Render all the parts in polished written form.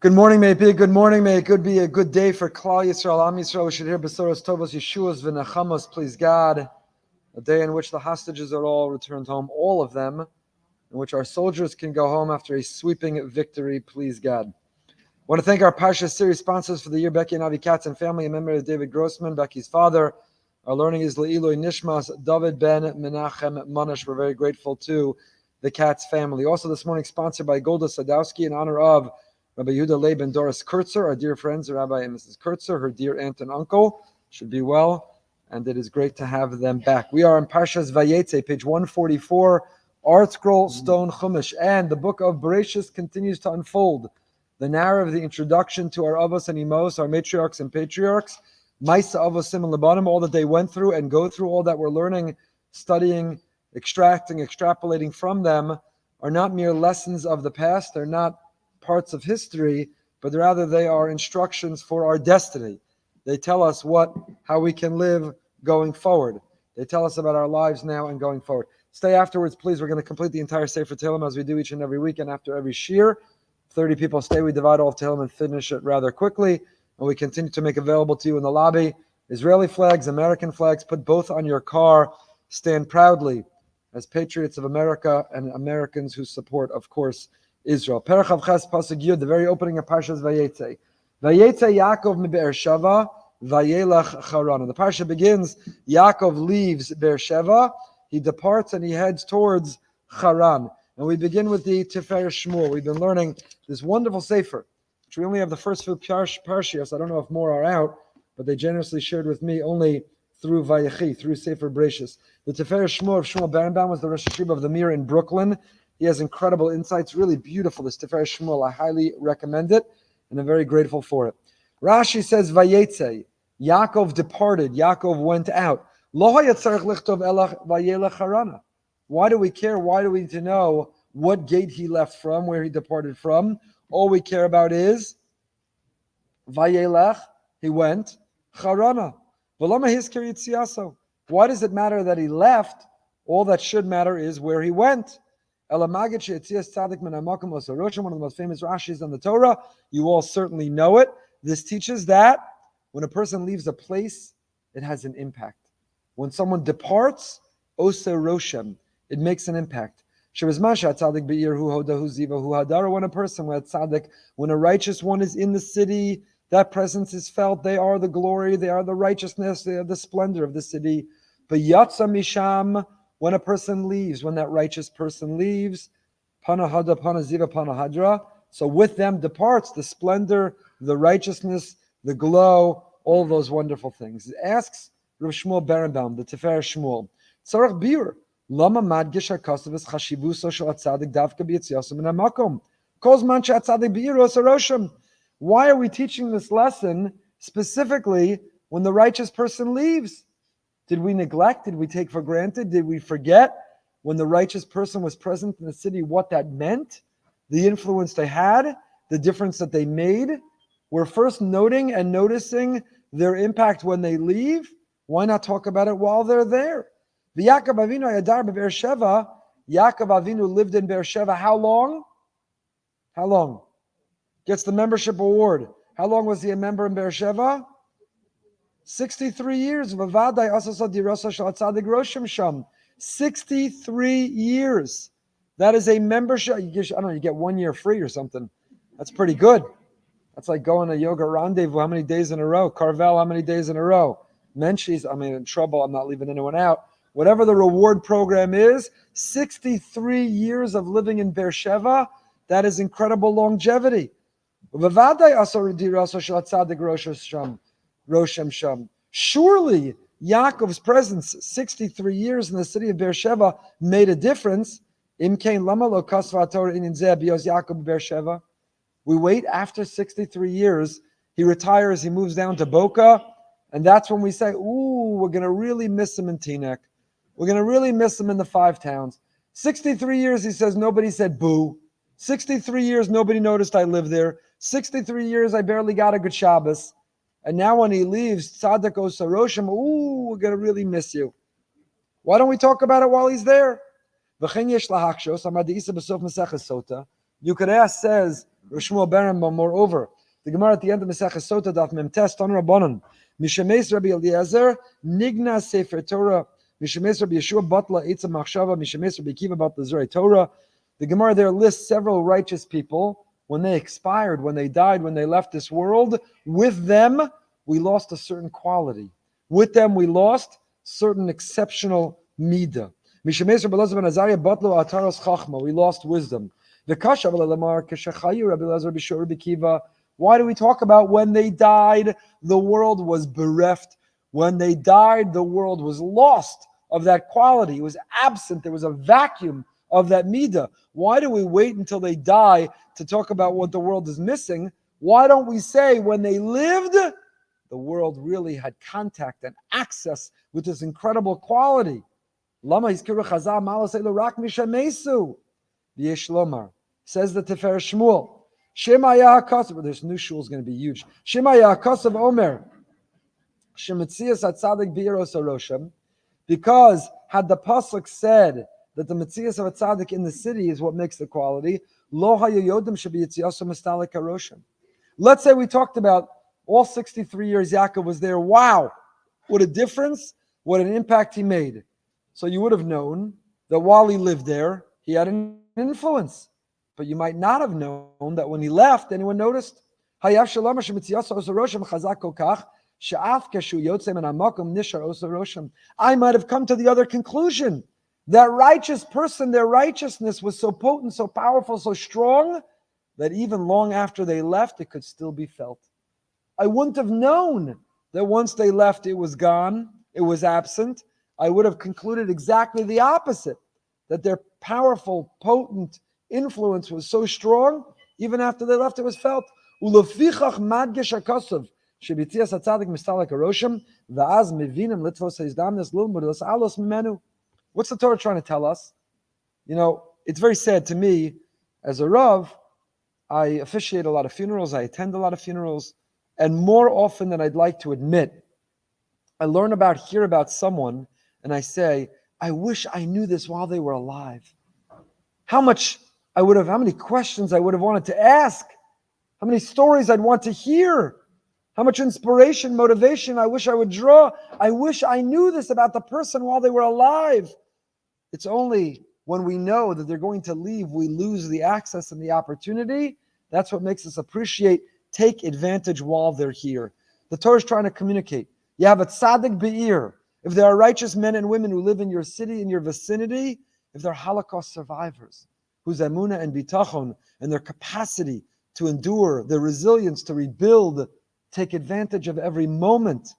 Good morning, may it be a good morning. May it be a good day for Klal Yisrael, Am Yisrael. We should hear Besoros Tovos Yeshuas v'Nechamos, please God. A day in which the hostages are all returned home, all of them, in which our soldiers can go home after a sweeping victory, please God. I want to thank our Parsha series sponsors for the year, Becky and Avi Katz and family, in memory of David Grossman, Becky's father. Our learning is Le'iloi Nishmas, David Ben Menachem Manish. We're very grateful to the Katz family. Also this morning, sponsored by Golda Sadowski in honor of Rabbi Yehuda Leib and Doris Kurtzer, our dear friends, Rabbi and Mrs. Kurtzer, her dear aunt and uncle, should be well, and it is great to have them back. We are on Parshas Vayeitze, page 144, Art Scroll, Stone Chumash, and the book of Bereshis continues to unfold. The narrative, the introduction to our Avos and Imos, our matriarchs and patriarchs, Maisa Avosim and Lebanim, all that they went through and go through, all that we're learning, studying, extracting, extrapolating from them, are not mere lessons of the past. They're not parts of history, but rather they are instructions for our destiny. They tell us how we can live going forward. They tell us about our lives now and going forward. Stay afterwards, please. We're going to complete the entire Sefer Tehillim as we do each and every week, and after every shir, 30 people stay. We divide all of Tehillim and finish it rather quickly, and we continue to make available to you in the lobby Israeli flags, American flags. Put both on your car. Stand proudly as patriots of America and Americans who support, of course, Israel. Perach Avches Pasuk Yud, the very opening of Parshas Vayeitze. Vayeitze Yaakov mi Be'ersheva, Vayelach Haran. And the Parsha begins, Yaakov leaves Be'ersheva, he departs and he heads towards Haran. And we begin with the Tiferes Shmuel. We've been learning this wonderful Sefer, which we only have the first few Parshias. I don't know if more are out, but they generously shared with me only through Vayechi, through Sefer Bereshis. The Tiferes Shmuel of Shmuel Birnbaum was the Rosh Hashiva of the Mir in Brooklyn. He has incredible insights, really beautiful. This Tiferes Shmuel, I highly recommend it, and I'm very grateful for it. Rashi says, Vayeitze, Yaakov departed, Yaakov went out. Why do we care? Why do we need to know what gate he left from, where he departed from? All we care about is, Vayelech, he went, Charana. Why does it matter that he left? All that should matter is where he went. One of the most famous Rashis on the Torah. You all certainly know it. This teaches that when a person leaves a place, it has an impact. When someone departs, Osa Roshem, it makes an impact. When a person, when a righteous one is in the city, that presence is felt. They are the glory, they are the righteousness, they are the splendor of the city. But Yatsa Misham, when a person leaves, when that righteous person leaves, Panahada, Panaziva, Panahadra, so with them departs the splendor, the righteousness, the glow, all those wonderful things. It asks Rav Shmuel Birnbaum, the Tiferes Shmuel, Tzarach Bir, Lama Madgish HaKasav Chashivuso Shel Tzadik Davka B'Yitziasum Min HaMakom, Kozman She'Tzadik B'Yiro Saroshim. Why are we teaching this lesson specifically when the righteous person leaves? Did we neglect? Did we take for granted? Did we forget when the righteous person was present in the city what that meant? The influence they had, the difference that they made? We're first noting and noticing their impact when they leave. Why not talk about it while they're there? The Yaakov Avinu Yadar Be'Ersheva. Yaakov Avinu lived in Be'ersheva. How long? How long? Gets the membership award. How long was he a member in Be'ersheva? 63 years. 63 years. That is a membership. I don't know, you get 1 year free or something. That's pretty good. That's like going to yoga rendezvous. How many days in a row? Carvel, how many days in a row? Menchie's, I'm in trouble. I'm not leaving anyone out. Whatever the reward program is, 63 years of living in Be'ersheva, that is incredible longevity. Surely Yaakov's presence, 63 years in the city of Be'ersheva, made a difference. We wait after 63 years, he retires, he moves down to Boca, and that's when we say, ooh, we're going to really miss him in Teaneck. We're going to really miss him in the Five Towns. 63 years, he says, nobody said boo. 63 years, nobody noticed I lived there. 63 years, I barely got a good Shabbos. And now when he leaves, Tzadik Osaroshim, ooh, we're going to really miss you. Why don't we talk about it while he's there? You could ask, says Shmuel Birnbaum, moreover, the Gemara at the end of Maseches Sota Daf Mem Tes Tanur Rabbanon, Mishemes Rabbi Eliezer, Nigna Sefer Torah, Mishemes Rabbi Yeshua Batla Eitza Machshava, Mishemes Rabbi Kiva Batla Zerei Torah. The Gemara there lists several righteous people. When they expired, when they died, when they left this world, with them, we lost a certain quality. With them, we lost certain exceptional midah. Mishemes Rabbi Elazar ben Azariah Batlo Ataros Chachma. We lost wisdom. Why do we talk about when they died, the world was bereft? When they died, the world was lost of that quality. It was absent. There was a vacuum of that midah. Why do we wait until they die to talk about what the world is missing? Why don't we say when they lived, the world really had contact and access with this incredible quality? Lama Hizkiru Chazal Malaseilu Rak Mishamesu. V'yesh Lomar. Says the Tefer Shmuel. Shema Yaakov, but this new shul is going to be huge. Shema Yaakov Omer. Shemetzias Tzadik Beiros Arosham. Because had the pasuk said that the Metzias of a Tzadik in the city is what makes the quality, Lo Hayoyodim should be Yitziaso Mastalik Arosham. Let's say we talked about all 63 years Yaakov was there. Wow, what a difference, what an impact he made. So you would have known that while he lived there, he had an influence. But you might not have known that when he left, anyone noticed? I might have come to the other conclusion. That righteous person, their righteousness was so potent, so powerful, so strong, that even long after they left, it could still be felt. I wouldn't have known that once they left, it was gone, it was absent. I would have concluded exactly the opposite, that their powerful, potent influence was so strong, even after they left, it was felt. What's the Torah trying to tell us? You know, it's very sad to me, as a Rav, I officiate a lot of funerals, I attend a lot of funerals, and more often than I'd like to admit, I hear about someone, and I say, I wish I knew this while they were alive. How many questions I would have wanted to ask, how many stories I'd want to hear, how much inspiration, motivation I wish I would draw. I wish I knew this about the person while they were alive. It's only when we know that they're going to leave, we lose the access and the opportunity. That's what makes us appreciate, take advantage while they're here. The Torah is trying to communicate. You have a tzaddik be'ir. If there are righteous men and women who live in your city, in your vicinity, if they're Holocaust survivors, whose emunah and bitachon and their capacity to endure, their resilience to rebuild, take advantage of every moment.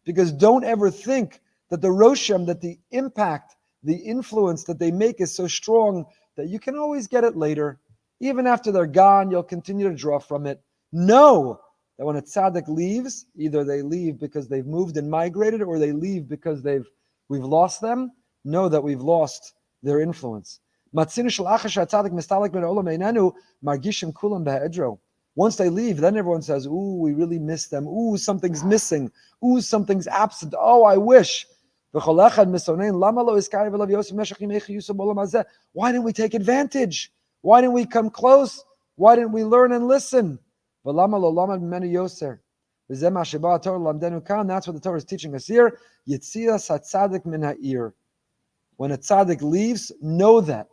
Because don't ever think that the roshem, that the impact, the influence that they make is so strong that you can always get it later. Even after they're gone, you'll continue to draw from it. Know that when a tzaddik leaves, either they leave because they've moved and migrated, or they leave because we've lost them. Know that we've lost their influence. Once they leave, then everyone says, ooh, we really miss them. Ooh, something's missing. Ooh, something's absent. Oh, I wish. Why didn't we take advantage? Why didn't we come close? Why didn't we learn and listen? That's what the Torah is teaching us here. When a tzaddik leaves, know that.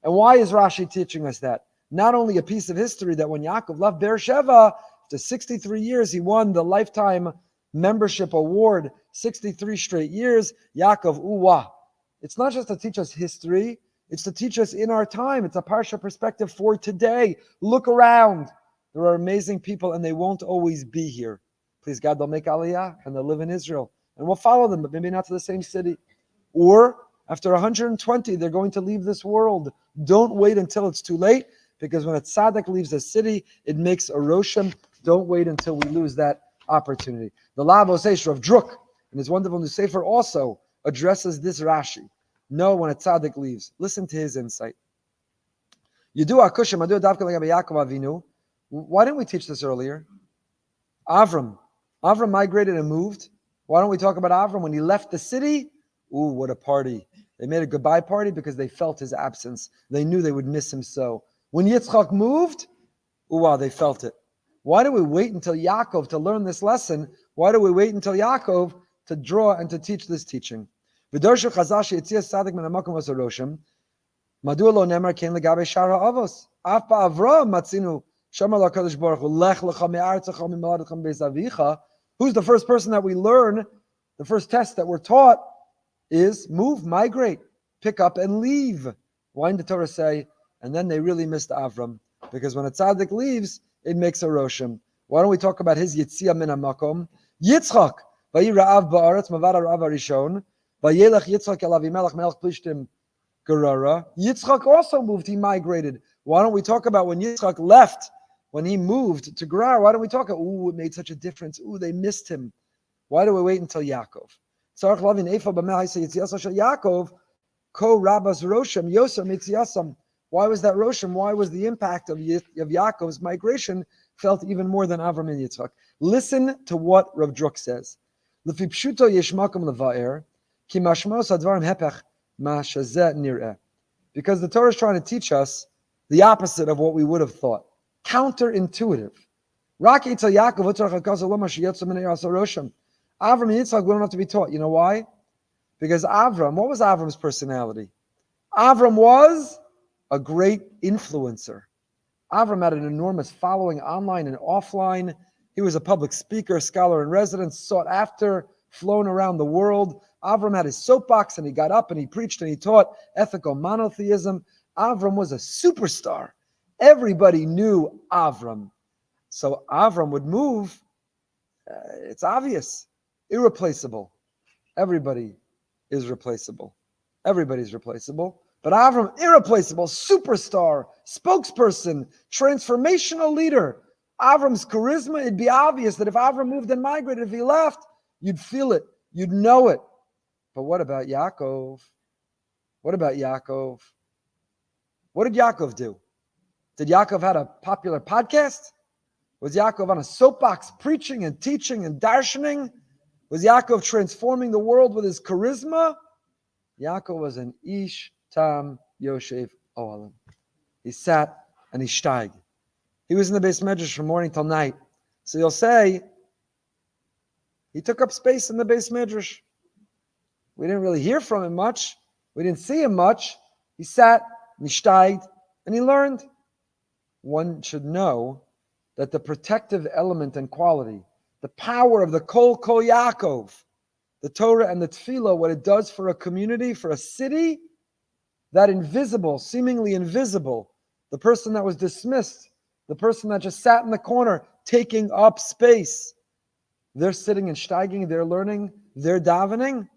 And why is Rashi teaching us that? Not only a piece of history that when Yaakov left Beersheba, after 63 years, he won the lifetime membership award, 63 straight years, Yaakov Uwa. It's not just to teach us history, it's to teach us in our time. It's a Parsha perspective for today. Look around. There are amazing people and they won't always be here. Please God, they'll make Aliyah and they'll live in Israel. And we'll follow them, but maybe not to the same city. Or after 120, they're going to leave this world. Don't wait until it's too late, because when a tzaddik leaves a city, it makes a roshem. Don't wait until we lose that opportunity. The Lav Oseish of Druck, in his wonderful new sefer, also addresses this Rashi. Know when a tzaddik leaves. Listen to his insight. Why didn't we teach this earlier? Avram migrated and moved. Why don't we talk about Avram when he left the city? Ooh, what a party. They made a goodbye party because they felt his absence. They knew they would miss him so. When Yitzchak moved, They felt it. Why do we wait until Yaakov to learn this lesson? Why do we wait until Yaakov to draw and to teach this teaching? V'dorshu chazal she'yitzias tzadik min hamakom was a rosham. Madua lo nemar ken legabe shara avos. Af ba'Avram matzinu shamar la'kadosh baruch hu lech lecha me'artzecha mi'moladecha beis avicha. Who's the first person that we learn? The first test that we're taught is move, migrate, pick up, and leave. Why did the Torah say? And then they really missed Avram, because when a tzaddik leaves, it makes a rosham. Why don't we talk about his yitzia min hamakom? Yitzchak, vayira'av ba'aretz mavad ha'rav harishon, vayelech Yitzchak el Avimelech melech plishtim gerara. Yitzchak also moved; he migrated. Why don't we talk about when Yitzchak left, when he moved to Gerar? Why don't we talk about? It made such a difference. They missed him. Why do we wait until Yaakov? Tzarich lavin efa b'meh ha'iseh yitziasa shel Yaakov ko rabas rosham yosem yitziasam. Why was that rosham? Why was the impact of Yaakov's migration felt even more than Avram and Yitzchak? Listen to what Rav Druck says. Lefi pshuto yesh makom levaer ki mashmos hadvarim hepech ma shazeh nireh. Because the Torah is trying to teach us the opposite of what we would have thought. Counterintuitive. Rak etzel Yaakov u'tzarach hakazel lama sheyotza minei asa rosham. Avram and Yitzchak, we don't have to be taught. You know why? Because Avram, what was Avram's personality? Avram was a great influencer. Avram had an enormous following online and offline. He was a public speaker, scholar in residence, sought after, flown around the world. Avram had his soapbox and he got up and he preached and he taught ethical monotheism. Avram was a superstar. Everybody knew Avram. So Avram would move. It's obvious. Irreplaceable. Everybody is replaceable. Everybody's replaceable. But Avram, irreplaceable, superstar, spokesperson, transformational leader. Avram's charisma, it'd be obvious that if Avram moved and migrated, if he left, you'd feel it, you'd know it. But what about Yaakov? What about Yaakov? What did Yaakov do? Did Yaakov have a popular podcast? Was Yaakov on a soapbox preaching and teaching and darshaning? Was Yaakov transforming the world with his charisma? Yaakov was an ish tam yoshev ohalim. He sat and he steig. He was in the Beis Medrash from morning till night. So you'll say, he took up space in the Beis Medrash. We didn't really hear from him much. We didn't see him much. He sat and he steiged and he learned. One should know that the protective element and quality, the power of the Kol Yaakov, the Torah and the Tefillah, what it does for a community, for a city, that invisible, seemingly invisible, the person that was dismissed, the person that just sat in the corner, taking up space, they're sitting and steiging, they're learning, they're davening.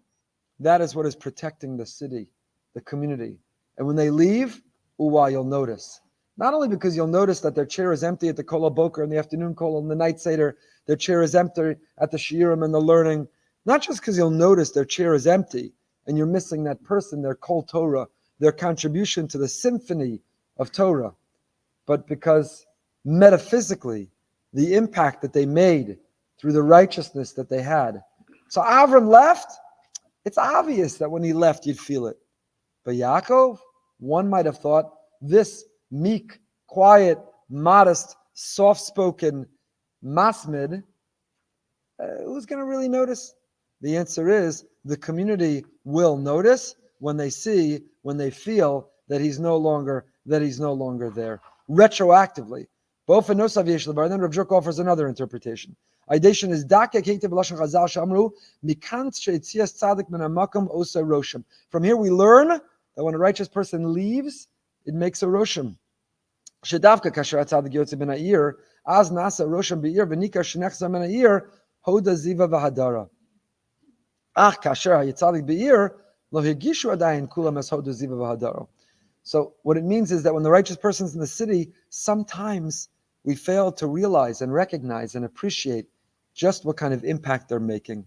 That is what is protecting the city, the community. And when they leave, you'll notice. Not only because you'll notice that their chair is empty at the Kol HaBoker, in the afternoon Kol, in the night Seder, their chair is empty at the Shiurim and the learning. Not just because you'll notice their chair is empty and you're missing that person, their Kol Torah, their contribution to the symphony of Torah, but because metaphysically, the impact that they made through the righteousness that they had. So Avram left. It's obvious that when he left, you'd feel it. But Yaakov, one might have thought, this meek, quiet, modest, soft-spoken masmid, who's going to really notice? The answer is the community will notice when they see, when they feel that he's no longer there. Retroactively. Both in Nosav Yesh Lebar, then Rav Druck offers another interpretation. Idation is Dakek Heitev Lashon Chazal Shamru Mikant Sheitzias Tzadik Min Hamakom Osa Rosham. From here we learn that when a righteous person leaves, it makes a rosham. Shedavka Kasher Tzadik Yotze Ben Ha'ir Az Nasa Rosham Be'ir V'Nika Shenechza Ben Ha'ir Hoda Ziva V'Hadara. Ach Kasher HaYitzadik Be'ir Lo Higishu Adayin Kulam Es Hoda Ziva V'Hadara. So what it means is that when the righteous person's in the city, sometimes we fail to realize and recognize and appreciate just what kind of impact they're making.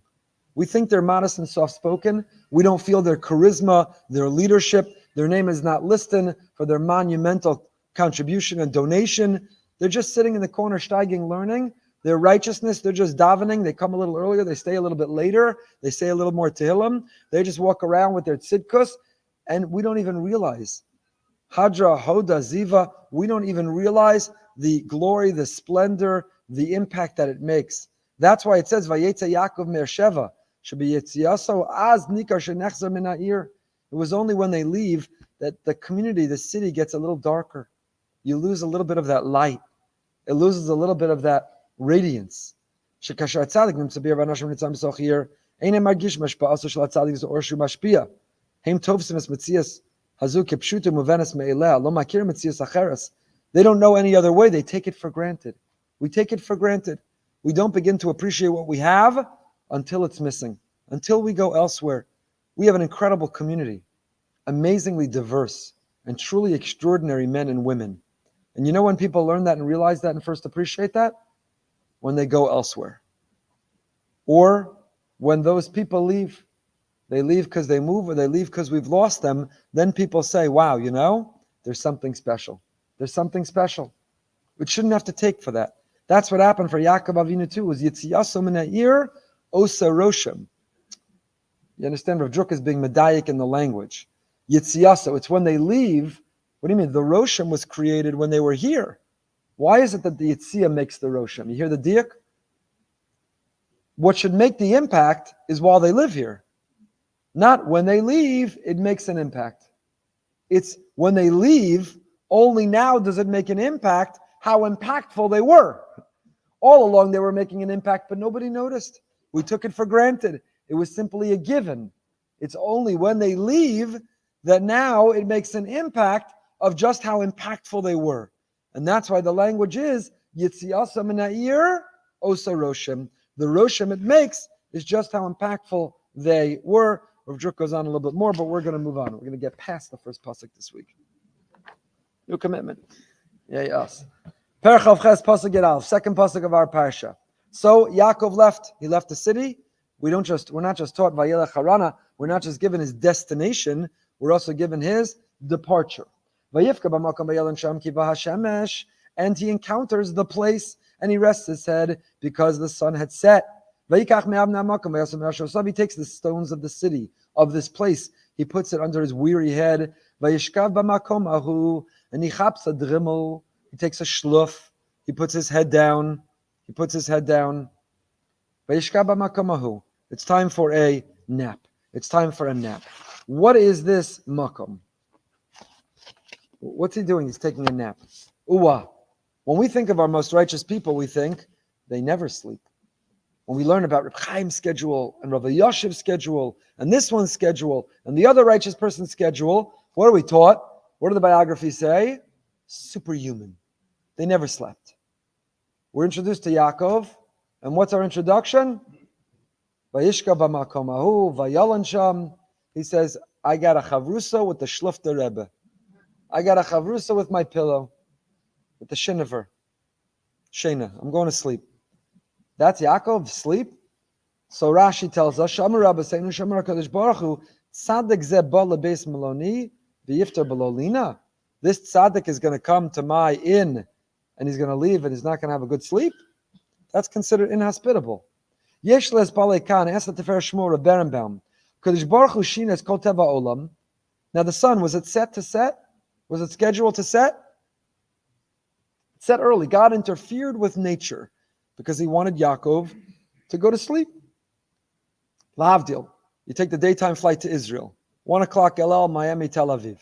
We think they're modest and soft-spoken. We don't feel their charisma, their leadership. Their name is not listed for their monumental contribution and donation. They're just sitting in the corner, steiging, learning. Their righteousness, they're just davening. They come a little earlier. They stay a little bit later. They say a little more tehillim. They just walk around with their tzidkus, and we don't even realize. Hadra, Hoda, Ziva, we don't even realize the glory, the splendor, the impact that it makes. That's why it says, Vayeitze Yaakov Me'ersheva, Shebiyetziyaso az nikar shenechzer min ha'ir. It was only when they leave that the community, the city gets a little darker. You lose a little bit of that light. It loses a little bit of that radiance. Shekasher Tzadik nimtza b'yerav anashim nitzam b'sochir, eine margish mashpa'aso shel Tzadik zo orshu mashpia. Heim tovsim es metzias hazu kepshutu muvenes me'eleh, lo makir metzias acheres. They don't know any other way. They take it for granted. We take it for granted. We don't begin to appreciate what we have until it's missing, until we go elsewhere. We have an incredible community, amazingly diverse and truly extraordinary men and women. And you know when people learn that and realize that and first appreciate that? When they go elsewhere. Or when those people leave. They leave because they move, or they leave because we've lost them. Then people say, wow, you know, there's something special. There's something special. We shouldn't have to take for that. That's what happened for Yaakov Avinu too. Was Yitziyaso min ha'ir osa roshem. You understand? Rav Druck is being medayik in the language. Yitziyaso. It's when they leave. What do you mean? The roshem was created when they were here. Why is it that the Yitziyah makes the roshem? You hear the diak? What should make the impact is while they live here. Not when they leave, it makes an impact. It's when they leave, only now does it make an impact how impactful they were. All along they were making an impact, but nobody noticed. We took it for granted. It was simply a given. It's only when they leave that now it makes an impact of just how impactful they were. And that's why the language is Yitziyasa min ha'ir osa roshem. The roshem it makes is just how impactful they were. Rav Druck goes on a little bit more, but we're going to move on. We're going to get past the first pasuk this week. New commitment. Yes. Perchav Ches pasuk Yud, second pasuk of our Parsha. So Yaakov left. He left the city. We're not just taught Vayelech Harana. We're not just given his destination. We're also given his departure. Vayifka b'makom vayelon sham ki v'hashemesh, and he encounters the place and he rests his head because the sun had set. He takes the stones of the city, of this place. He puts it under his weary head. And he chaps a drimmel. He takes a shluf. He puts his head down. It's time for a nap. It's time for a nap. What is this makom? What's he doing? He's taking a nap. Uwa. When we think of our most righteous people, we think they never sleep. When we learn about Reb Chaim's schedule and Rav Yashiv's schedule and this one's schedule and the other righteous person's schedule, what are we taught? What do the biographies say? Superhuman. They never slept. We're introduced to Yaakov, and what's our introduction? Vayishka b'makom hahu, vayalan sham. He says, I got a chavrusa with the shlufta Rebbe. I got a chavrusa with my pillow, with the shiniver. Shena, I'm going to sleep. That's Yaakov, sleep. So Rashi tells us, Shamar Rabba Seinu Shamar HaKadosh Baruch Hu, Tzadik zeh ba lebeis meloni, v'yiftar belolina. This tzaddik is going to come to my inn, and he's going to leave, and he's not going to have a good sleep. That's considered inhospitable. Yesh les balei kan, ask the Tefer Shmuel of Birnbaum. Kadosh Baruch Hu shines kol teva olam. Now the sun, was it set to set? Was it scheduled to set? It set early. God interfered with nature because he wanted Yaakov to go to sleep. Lavdil. You take the daytime flight to Israel. 1 o'clock LL, Miami, Tel Aviv.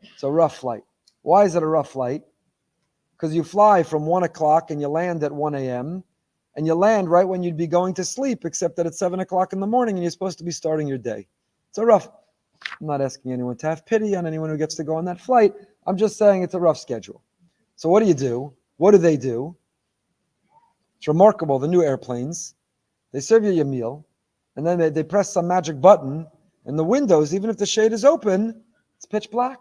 It's a rough flight. Why is it a rough flight? Because you fly from 1 o'clock and you land at 1 a.m. and you land right when you'd be going to sleep, except that it's 7 o'clock in the morning and you're supposed to be starting your day. It's a rough. I'm not asking anyone to have pity on anyone who gets to go on that flight. I'm just saying it's a rough schedule. So what do? What do they do? It's remarkable, the new airplanes. They serve you your meal, and then they press some magic button, and the windows, even if the shade is open, it's pitch black.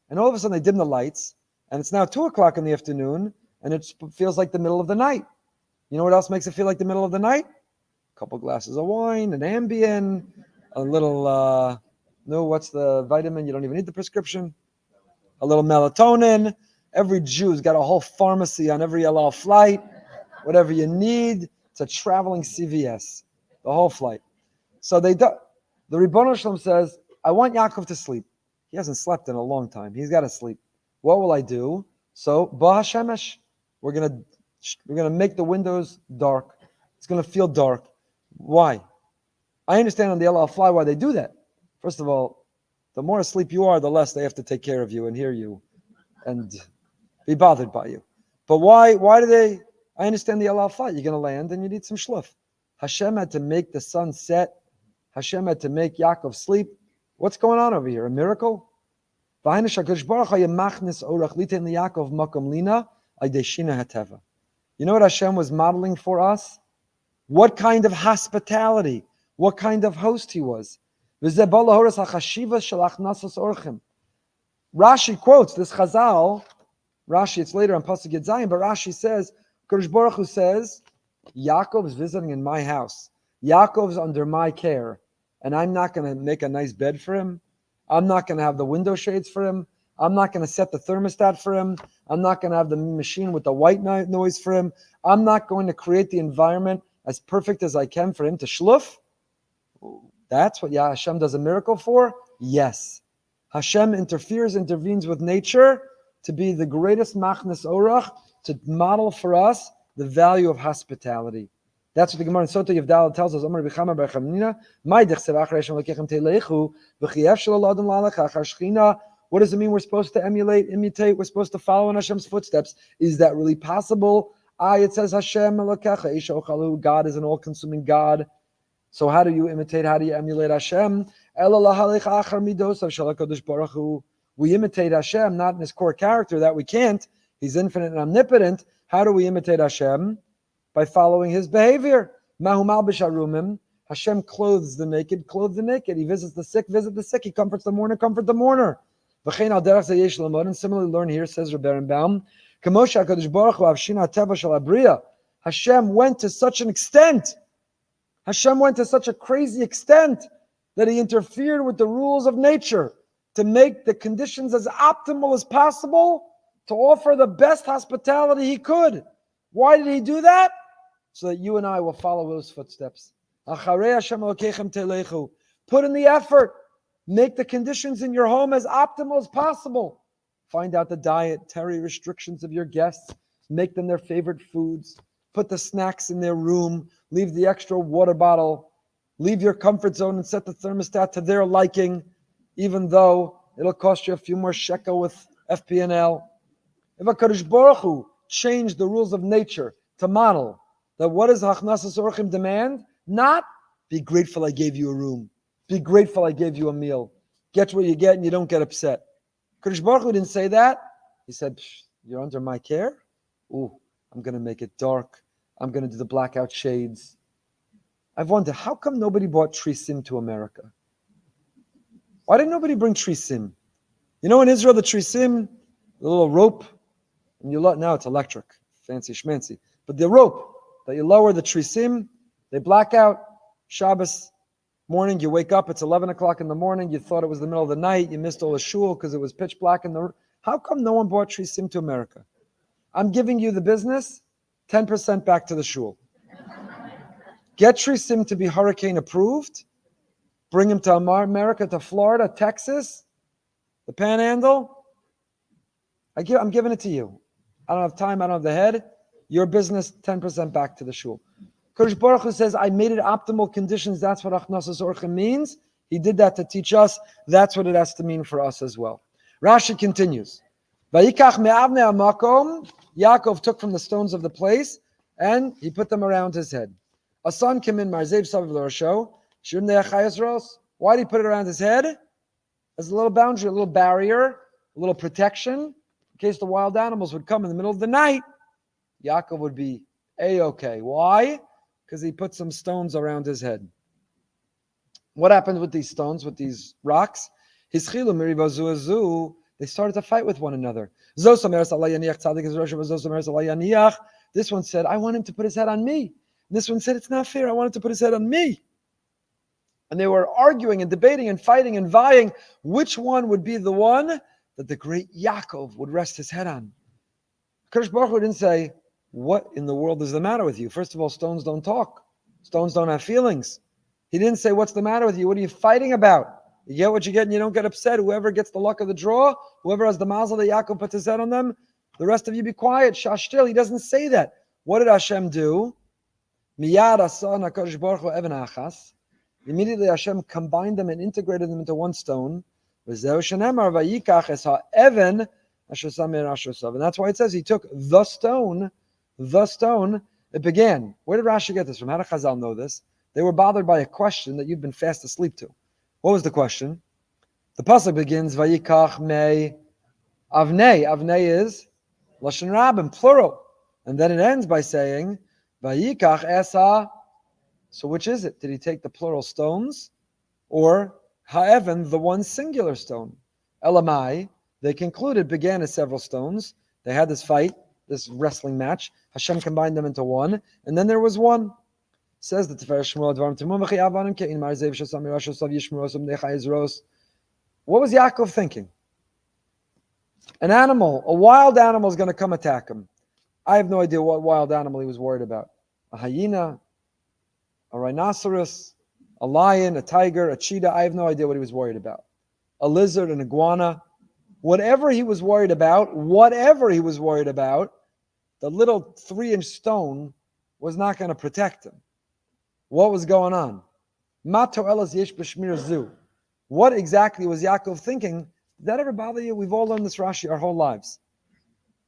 And all of a sudden they dim the lights, and it's now 2 o'clock in the afternoon, and it feels like the middle of the night. You know what else makes it feel like the middle of the night? A couple glasses of wine, an Ambien, a little, what's the vitamin? You don't even need the prescription. A little melatonin. Every Jew's got a whole pharmacy on every El Al flight. Whatever you need, it's a traveling CVS, the whole flight. So they do. The Ribono Shalom says, I want Yaakov to sleep. He hasn't slept in a long time. He's got to sleep. What will I do? So, Ba Hashemesh. we're gonna make the windows dark. It's gonna feel dark. Why? I understand on the El Al-Fly why they do that. First of all, the more asleep you are, the less they have to take care of you and hear you and be bothered by you. But why do they? I understand the El Al-Fly. You're gonna land and you need some shluff. Hashem had to make the sun set. Hashem had to make Yaakov sleep. What's going on over here? A miracle? You know what Hashem was modeling for us? What kind of hospitality, what kind of host he was. Rashi quotes this Chazal. Rashi, it's later on Pasuk Yud Zayin, but Rashi says, Kodesh Baruch Hu says, Yaakov's visiting in my house. Yaakov's under my care. And I'm not going to make a nice bed for him. I'm not going to have the window shades for him. I'm not going to set the thermostat for him. I'm not going to have the machine with the white noise for him. I'm not going to create the environment as perfect as I can for him to shluff. That's what Hashem does a miracle for? Yes. Hashem intervenes with nature to be the greatest machnes orach, to model for us the value of hospitality. That's what the Gemara in Sota Yevdal tells us. What does it mean we're supposed to imitate? We're supposed to follow in Hashem's footsteps. Is that really possible? It says Hashem Elokecha, God is an all-consuming God. So how do you imitate? How do you emulate Hashem? We imitate Hashem, not in His core character, that we can't. He's infinite and omnipotent. How do we imitate Hashem? By following His behavior. Hashem clothes the naked, clothe the naked. He visits the sick, visit the sick. He comforts the mourner, comfort the mourner. And similarly learn here, says Rebbe Birnbaum, Hashem went to such an extent, Hashem went to such a crazy extent that He interfered with the rules of nature to make the conditions as optimal as possible, to offer the best hospitality He could. Why did He do that? So that you and I will follow those footsteps. Put in the effort. Make the conditions in your home as optimal as possible. Find out the dietary restrictions of your guests. Make them their favorite foods. Put the snacks in their room. Leave the extra water bottle. Leave your comfort zone and set the thermostat to their liking, even though it'll cost you a few more shekel with FP&L. If HaKadosh Baruch Hu changed the rules of nature to model that what does Hachnasas Orchim demand? Not be grateful I gave you a room. Be grateful I gave you a meal. Get what you get and you don't get upset. Kadosh Baruch Hu didn't say that. He said, you're under my care? Ooh, I'm going to make it dark. I'm going to do the blackout shades. I've wondered, how come nobody brought trisim to America? Why didn't nobody bring trisim? You know, in Israel, the trisim, the little rope, and now it's electric, fancy schmancy. But the rope that you lower the trisim, they black out. Shabbos morning, you wake up, it's 11 o'clock in the morning, you thought it was the middle of the night, you missed all the shul because it was pitch black in the... How come no one brought trisim to America? I'm giving you the business, 10% back to the shul. Get trisim to be hurricane approved, bring him to America, to Florida, Texas, the Panhandle. I'm giving it to you. I don't have time, I don't have the head. Your business, 10% back to the shul. Kodesh Baruch Hu says, I made it optimal conditions. That's what Achnasas Orchim means. He did that to teach us. That's what it has to mean for us as well. Rashi continues. Vayikach me'avnei hamakom. Yaakov took from the stones of the place and he put them around his head. A son came in, Marzev Saviv L'Rosho. Shirim ne'achayas ros. Why did he put it around his head? As a little boundary, a little barrier, a little protection. In case the wild animals would come in the middle of the night, Yaakov would be A-okay. Why? Because he put some stones around his head. What happened with these stones, with these rocks? They started to fight with one another. This one said, I want him to put his head on me. This one said, it's not fair, I want him to put his head on me. And they were arguing and debating and fighting and vying which one would be the one that the great Yaakov would rest his head on. Kadosh Baruch Hu didn't say, what in the world is the matter with you? First of all, stones don't talk. Stones don't have feelings. He didn't say, what's the matter with you? What are you fighting about? You get what you get and you don't get upset. Whoever gets the luck of the draw, whoever has the mazel that Yaakov puts his head on them, The rest of you be quiet. Shashtil. He doesn't say that. What did Hashem do? Miyad asa nakadosh baruch hu even achas. Immediately Hashem combined them and integrated them into one stone. And that's why it says he took the stone. It began. Where did Rashi get this from? How did Chazal know this? They were bothered by a question that you've been fast asleep to. What was the question? The pasuk begins, Vayikach me avnei. Avnei is Lashon Rabim, plural. And then it ends by saying, Vayikach esa. So which is it? Did he take the plural stones? Or ha'evan, the one singular stone? Elamai, they concluded, began as several stones. They had this fight, this wrestling match. Hashem combined them into one. And then there was one. Says the Tifer Shmuel, what was Yaakov thinking? An animal, a wild animal is going to come attack him. I have no idea what wild animal he was worried about. A hyena, a rhinoceros, a lion, a tiger, a cheetah. I have no idea what he was worried about. A lizard, an iguana. Whatever he was worried about, the little 3-inch stone was not going to protect him. What was going on? What exactly was Yaakov thinking? Did that ever bother you? We've all learned this Rashi our whole lives.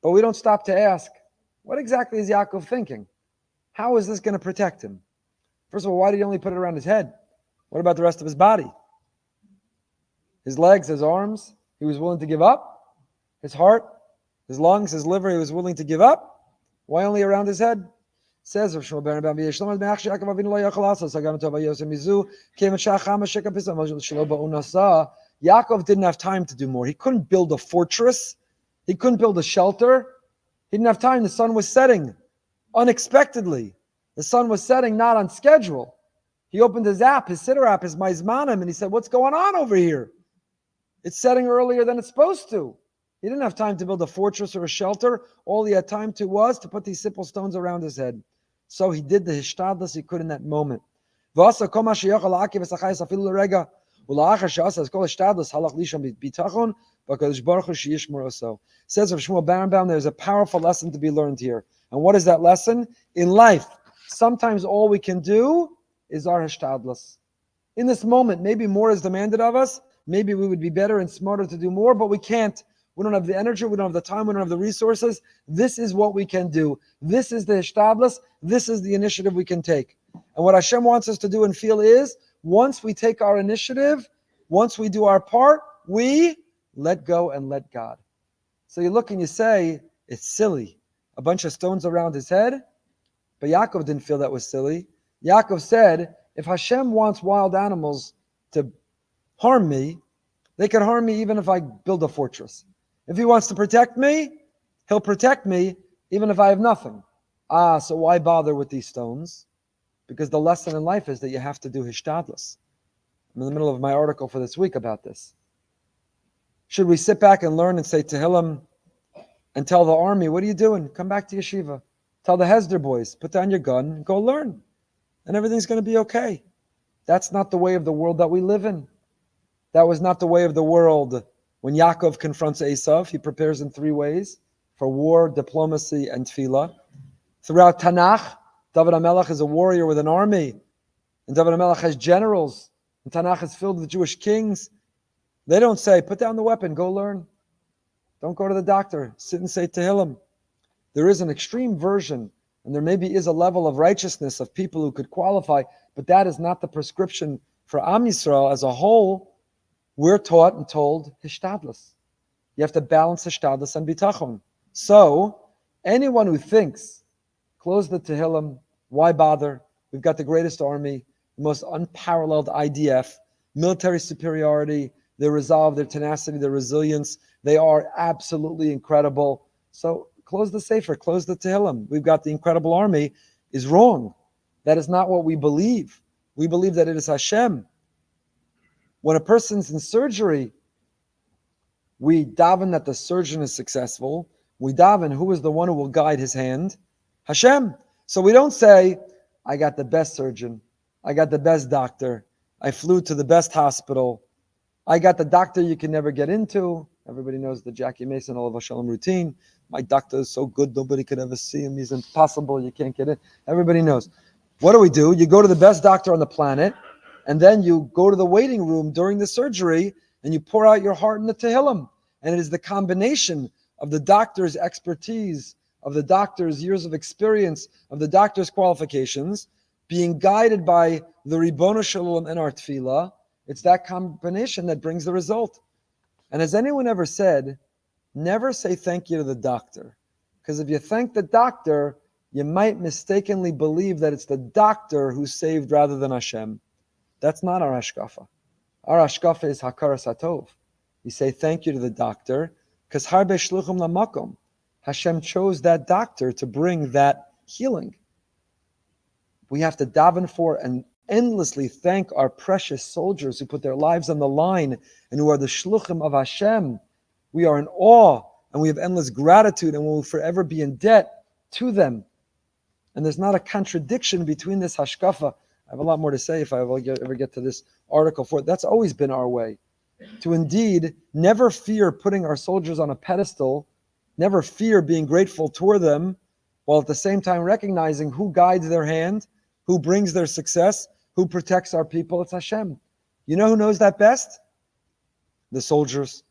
But we don't stop to ask, what exactly is Yaakov thinking? How is this going to protect him? First of all, why did he only put it around his head? What about the rest of his body? His legs, his arms, he was willing to give up? His heart, his lungs, his liver, he was willing to give up? Why only around his head? Says Shmuel Birnbaum, Yaakov didn't have time to do more. He couldn't build a fortress. He couldn't build a shelter. He didn't have time. The sun was setting unexpectedly. The sun was setting not on schedule. He opened his app, his Siddur app, his Maizmanim, and he said, what's going on over here? It's setting earlier than it's supposed to. He didn't have time to build a fortress or a shelter. All he had time to was to put these simple stones around his head. So he did the hishtadlus he could in that moment. Says of Shmuel Birnbaum, there's a powerful lesson to be learned here. And what is that lesson? In life, sometimes all we can do is our hishtadlus. In this moment, maybe more is demanded of us. Maybe we would be better and smarter to do more, but we can't. We don't have the energy, we don't have the time, we don't have the resources. This is what we can do. This is the hishtadlus. This is the initiative we can take. And what Hashem wants us to do and feel is, once we take our initiative, once we do our part, we let go and let God. So you look and you say, it's silly. A bunch of stones around his head. But Yaakov didn't feel that was silly. Yaakov said, if Hashem wants wild animals to harm me, they can harm me even if I build a fortress. If he wants to protect me, he'll protect me even if I have nothing. So why bother with these stones? Because the lesson in life is that you have to do hishtadlus. I'm in the middle of my article for this week about this. Should we sit back and learn and say Tehillim and tell the army, what are you doing? Come back to yeshiva. Tell the Hesder boys, put down your gun and go learn. And everything's going to be okay. That's not the way of the world that we live in. That was not the way of the world. When Yaakov confronts Esav, he prepares in 3 ways: for war, diplomacy, and tefillah. Throughout Tanakh, David HaMelech is a warrior with an army. And David HaMelech has generals. And Tanakh is filled with Jewish kings. They don't say, put down the weapon, go learn. Don't go to the doctor, sit and say Tehillim. There is an extreme version, and there maybe is a level of righteousness of people who could qualify, but that is not the prescription for Am Yisrael as a whole. We're taught and told hishtadlus. You have to balance hishtadlus and bitachon. So, anyone who thinks, close the Tehillim, why bother? We've got the greatest army, the most unparalleled IDF, military superiority, their resolve, their tenacity, their resilience. They are absolutely incredible. So, close the Sefer, close the Tehillim. We've got the incredible army, is wrong. That is not what we believe. We believe that it is Hashem. When a person's in surgery, we daven that the surgeon is successful. We daven who is the one who will guide his hand? Hashem. So we don't say, I got the best surgeon. I got the best doctor. I flew to the best hospital. I got the doctor you can never get into. Everybody knows the Jackie Mason Olav Shalom routine. My doctor is so good, nobody could ever see him. He's impossible. You can't get in. Everybody knows. What do? You go to the best doctor on the planet, and then you go to the waiting room during the surgery, and you pour out your heart in the Tehillim. And it is the combination of the doctor's expertise, of the doctor's years of experience, of the doctor's qualifications, being guided by the Ribono Shel Olam and our tefillah. It's that combination that brings the result. And has anyone ever said, never say thank you to the doctor? Because if you thank the doctor, you might mistakenly believe that it's the doctor who saved rather than Hashem. That's not our hashkafa. Our hashkafa is hakaras hatov. You say thank you to the doctor, because harbe shluchim lamakom. Hashem chose that doctor to bring that healing. We have to daven for and endlessly thank our precious soldiers who put their lives on the line and who are the shluchim of Hashem. We are in awe and we have endless gratitude and we will forever be in debt to them. And there's not a contradiction between this hashkafa. I have a lot more to say if I ever get to this article for it. That's always been our way. To indeed never fear putting our soldiers on a pedestal, never fear being grateful toward them, while at the same time recognizing who guides their hand, who brings their success, who protects our people. It's Hashem. You know who knows that best? The soldiers.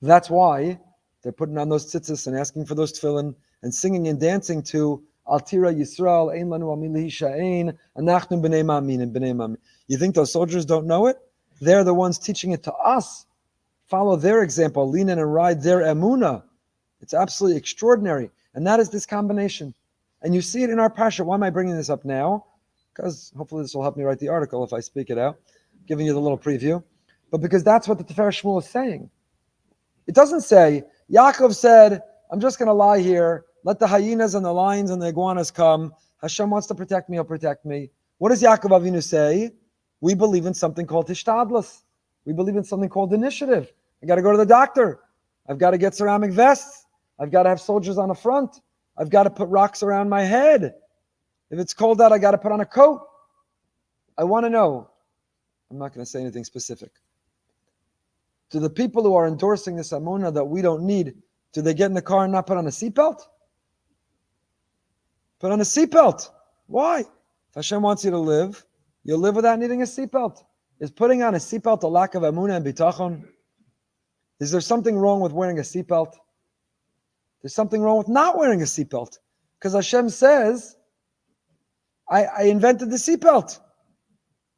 That's why they're putting on those tzitzis and asking for those tefillin and singing and dancing to Al Tira Yisrael, Ein Lanu Al Milihi Sha'ein, Anachnu B'nei Ma'amin and B'nei Ma'amin. You think those soldiers don't know it? They're the ones teaching it to us. Follow their example, lean in and ride their emunah. It's absolutely extraordinary. And that is this combination. And you see it in our Parsha. Why am I bringing this up now? Because hopefully this will help me write the article if I speak it out, giving you the little preview. But because that's what the Tiferes Shmuel is saying. It doesn't say, Yaakov said, I'm just going to lie here, let the hyenas and the lions and the iguanas come. Hashem wants to protect me, he'll protect me. What does Yaakov Avinu say? We believe in something called hishtadlus. We believe in something called initiative. I got to go to the doctor. I've got to get ceramic vests. I've got to have soldiers on the front. I've got to put rocks around my head. If it's cold out, I got to put on a coat. I want to know. I'm not going to say anything specific. To the people who are endorsing this amunah that we don't need, do they get in the car and not put on a seatbelt? Put on a seatbelt. Why? If Hashem wants you to live, you'll live without needing a seatbelt. Is putting on a seatbelt a lack of amunah and bitachon? Is there something wrong with wearing a seatbelt? There's something wrong with not wearing a seatbelt. Because Hashem says, I invented the seatbelt.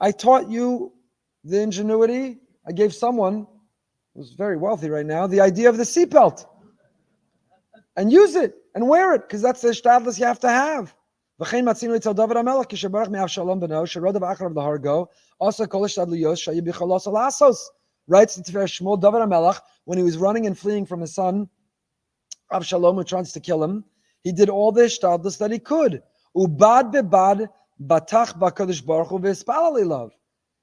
I taught you the ingenuity. I gave someone who's very wealthy right now the idea of the seatbelt. And use it and wear it, because that's the shtadlus you have to have. Writes the Tiferes Shmuel, David HaMelech, when he was running and fleeing from his son Avshalom, who tries to kill him, he did all the shtadlus that he could. Ubad bebad batach b'kadosh baruch hu v'espalal ilav.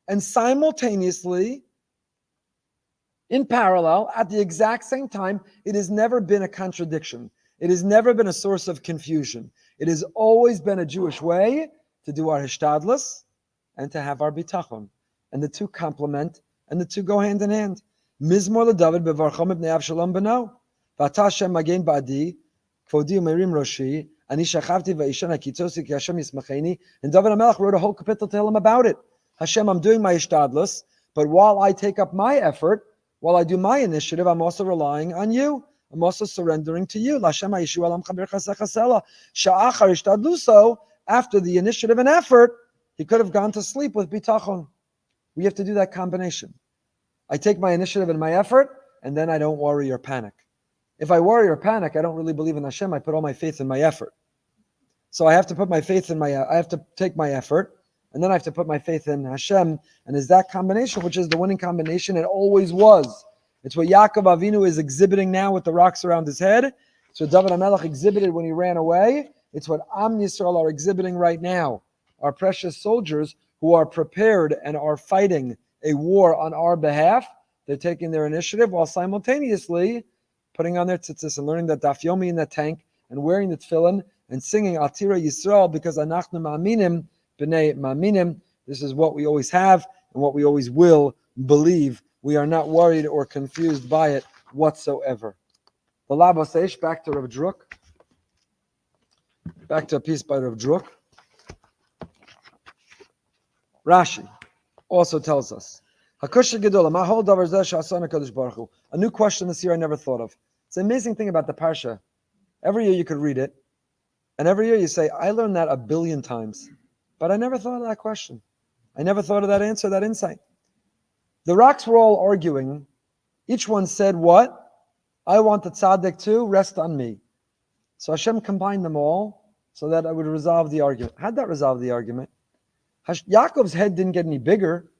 And simultaneously, in parallel, at the exact same time, it has never been a contradiction. It has never been a source of confusion. It has always been a Jewish way to do our hishtadlus and to have our bitachon. And the two complement and the two go hand in hand. Mizmor leDavid bevarchom ibnei Avshalom beno. V'ata Hashem magen ba'adi, kvodi u'merim roshi, ani shachavti va'ishan ha'kitzosi ki Hashem yismacheni. And David HaMelech wrote a whole kapitel to him about it. Hashem, I'm doing my hishtadlus, but while I take up my effort, while I do my initiative, I'm also relying on you. I'm also surrendering to you. After the initiative and effort, he could have gone to sleep with bitachon. We have to do that combination. I take my initiative and my effort, and then I don't worry or panic. If I worry or panic, I don't really believe in Hashem. I put all my faith in my effort. So I have to put my faith in I have to take my effort, and then I have to put my faith in Hashem. And it's that combination, which is the winning combination. It always was. It's what Yaakov Avinu is exhibiting now with the rocks around his head. It's what David HaMelech exhibited when he ran away. It's what Am Yisrael are exhibiting right now. Our precious soldiers who are prepared and are fighting a war on our behalf. They're taking their initiative while simultaneously putting on their tzitzis and learning the daf yomi in the tank and wearing the tefillin and singing Al Tira Yisrael, because Anachnu Ma'aminim B'nei Ma'aminim. This is what we always have and what we always will believe. We are not worried or confused by it whatsoever. The Laboseish, back to Reb Druck. Back to a piece by Reb Druck. Rashi also tells us, a new question this year I never thought of. It's an amazing thing about the Parsha. Every year you could read it, and every year you say, I learned that 1 billion times, but I never thought of that question. I never thought of that answer, that insight. The rocks were all arguing. Each one said, what? I want the Tzadik to rest on me. So Hashem combined them all so that I would resolve the argument. How'd that resolve the argument? Yaakov's head didn't get any bigger.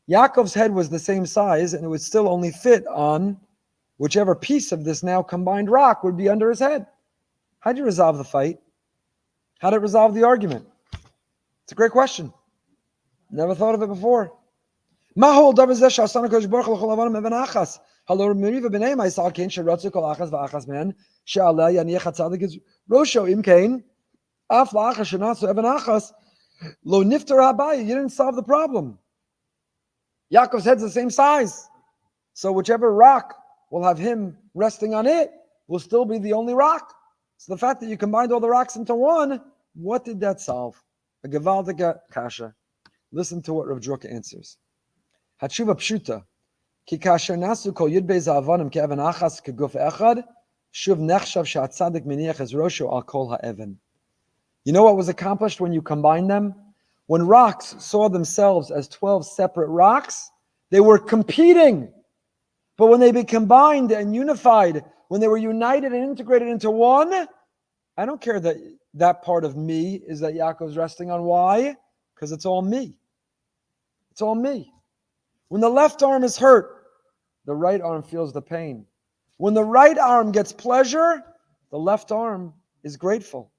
Yaakov's head was the same size, and it would still only fit on whichever piece of this now combined rock would be under his head. How'd you resolve the fight? How'd it resolve the argument? It's a great question. Never thought of it before. Lo niftar habayah, you didn't solve the problem. Yaakov's head's the same size. So whichever rock will have him resting on it will still be the only rock. So the fact that you combined all the rocks into one, what did that solve? A gewaltige kasha. Listen to what Rav Druck answers. Hatshuva pshuta. Ki kasher nasu kol yud beis ha'avanim ke'evan achas keguf echad, shuv nechshav she'atzadik miniach es rosho al kol ha'evan. You know what was accomplished when you combined them? When rocks saw themselves as 12 separate rocks, they were competing. But when they be combined and unified, when they were united and integrated into one, I don't care that that part of me is that Yaakov's resting on. Why? Because it's all me. It's all me. When the left arm is hurt, the right arm feels the pain. When the right arm gets pleasure, the left arm is grateful.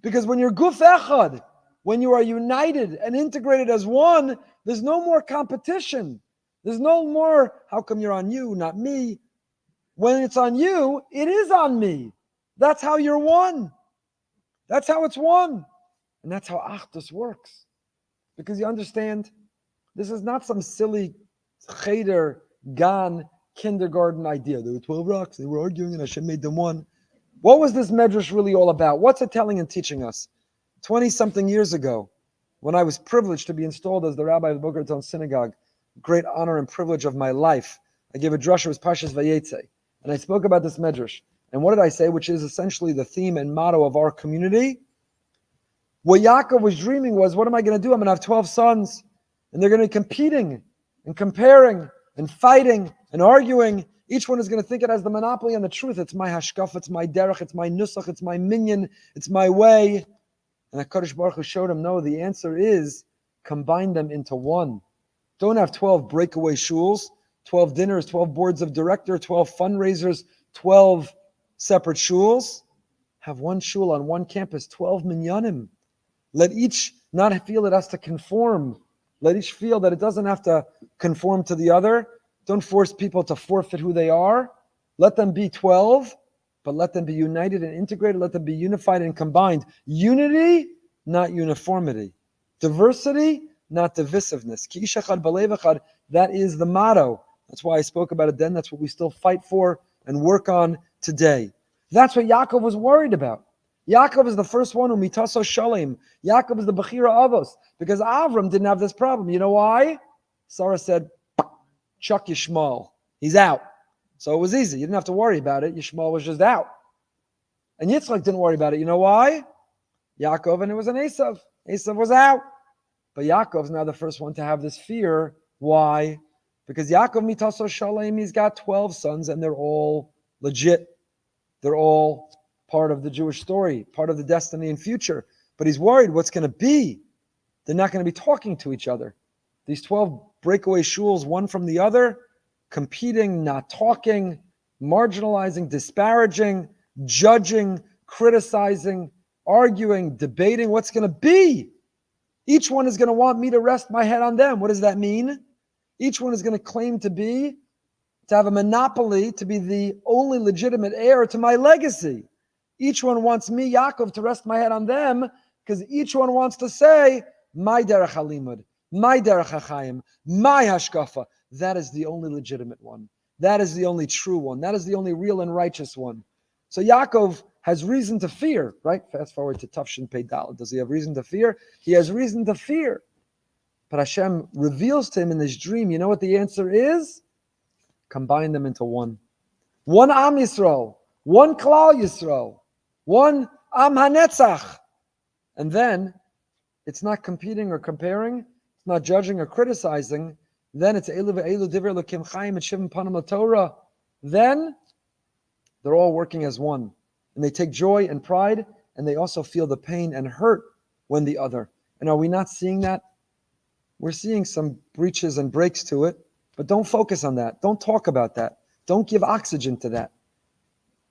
Because when you're guf echad, when you are united and integrated as one, there's no more competition. There's no more, how come you're on you, not me? When it's on you, it is on me. That's how you're one. That's how it's one. And that's how Achdus works. Because you understand, this is not some silly cheder, gan, kindergarten idea. There were 12 rocks, they were arguing, and Hashem made them one. What was this medrash really all about? What's it telling and teaching us? 20-something years ago, when I was privileged to be installed as the rabbi of the Boca Raton Synagogue, great honor and privilege of my life, I gave a drush, it was Parsha's Vayeitze, and I spoke about this medrash. And what did I say? Which is essentially the theme and motto of our community. What Yaakov was dreaming was, what am I going to do? I'm going to have 12 sons, and they're going to be competing and comparing and fighting and arguing. Each one is going to think it has the monopoly on the truth. It's my hashkaf, it's my derech, it's my nusach, it's my minyan, it's my way. And HaKadosh Baruch Hu showed him, no, the answer is combine them into one. Don't have 12 breakaway shuls, 12 dinners, 12 boards of director, 12 fundraisers, 12 separate shuls. Have one shul on one campus, 12 minyanim. Let each not feel it has to conform. Let each feel that it doesn't have to conform to the other. Don't force people to forfeit who they are. Let them be 12, but let them be united and integrated. Let them be unified and combined. Unity, not uniformity. Diversity, not divisiveness. Ki ish echad b'lev echad, that is the motto. That's why I spoke about it then. That's what we still fight for and work on today. That's what Yaakov was worried about. Yaakov is the first one who mitaso shalem. Yaakov is the bechira avos. Because Avram didn't have this problem. You know why? Sarah said, chuck Yishmael. He's out. So it was easy. You didn't have to worry about it. Yishmael was just out. And Yitzchak didn't worry about it. You know why? Yaakov, and it was an Esav. Esav was out. But Yaakov's now the first one to have this fear. Why? Because Yaakov mitaso shalem, he's got 12 sons, and they're all legit. They're all part of the Jewish story, part of the destiny and future. But he's worried what's going to be. They're not going to be talking to each other. These 12 breakaway shuls, one from the other, competing, not talking, marginalizing, disparaging, judging, criticizing, arguing, debating. What's going to be? Each one is going to want me to rest my head on them. What does that mean? Each one is going to claim to have a monopoly, to be the only legitimate heir to my legacy. Each one wants me, Yaakov, to rest my head on them, because each one wants to say, my derech halimud, my derech hachayim, my hashkafa. That is the only legitimate one. That is the only true one. That is the only real and righteous one. So Yaakov has reason to fear, right? Fast forward to Tafshin Pei Dalet. Does he have reason to fear? He has reason to fear. But Hashem reveals to him in this dream, you know what the answer is? Combine them into one. One Am Yisrael, one Klal Yisrael, one Am HaNetzach. And then it's not competing or comparing, it's not judging or criticizing. Then it's Elu ve'elu divrei Elokim Chaim and Shivim Panim LaTorah. Then they're all working as one. And they take joy and pride, and they also feel the pain and hurt when the other. And are we not seeing that? We're seeing some breaches and breaks to it, but don't focus on that. Don't talk about that. Don't give oxygen to that.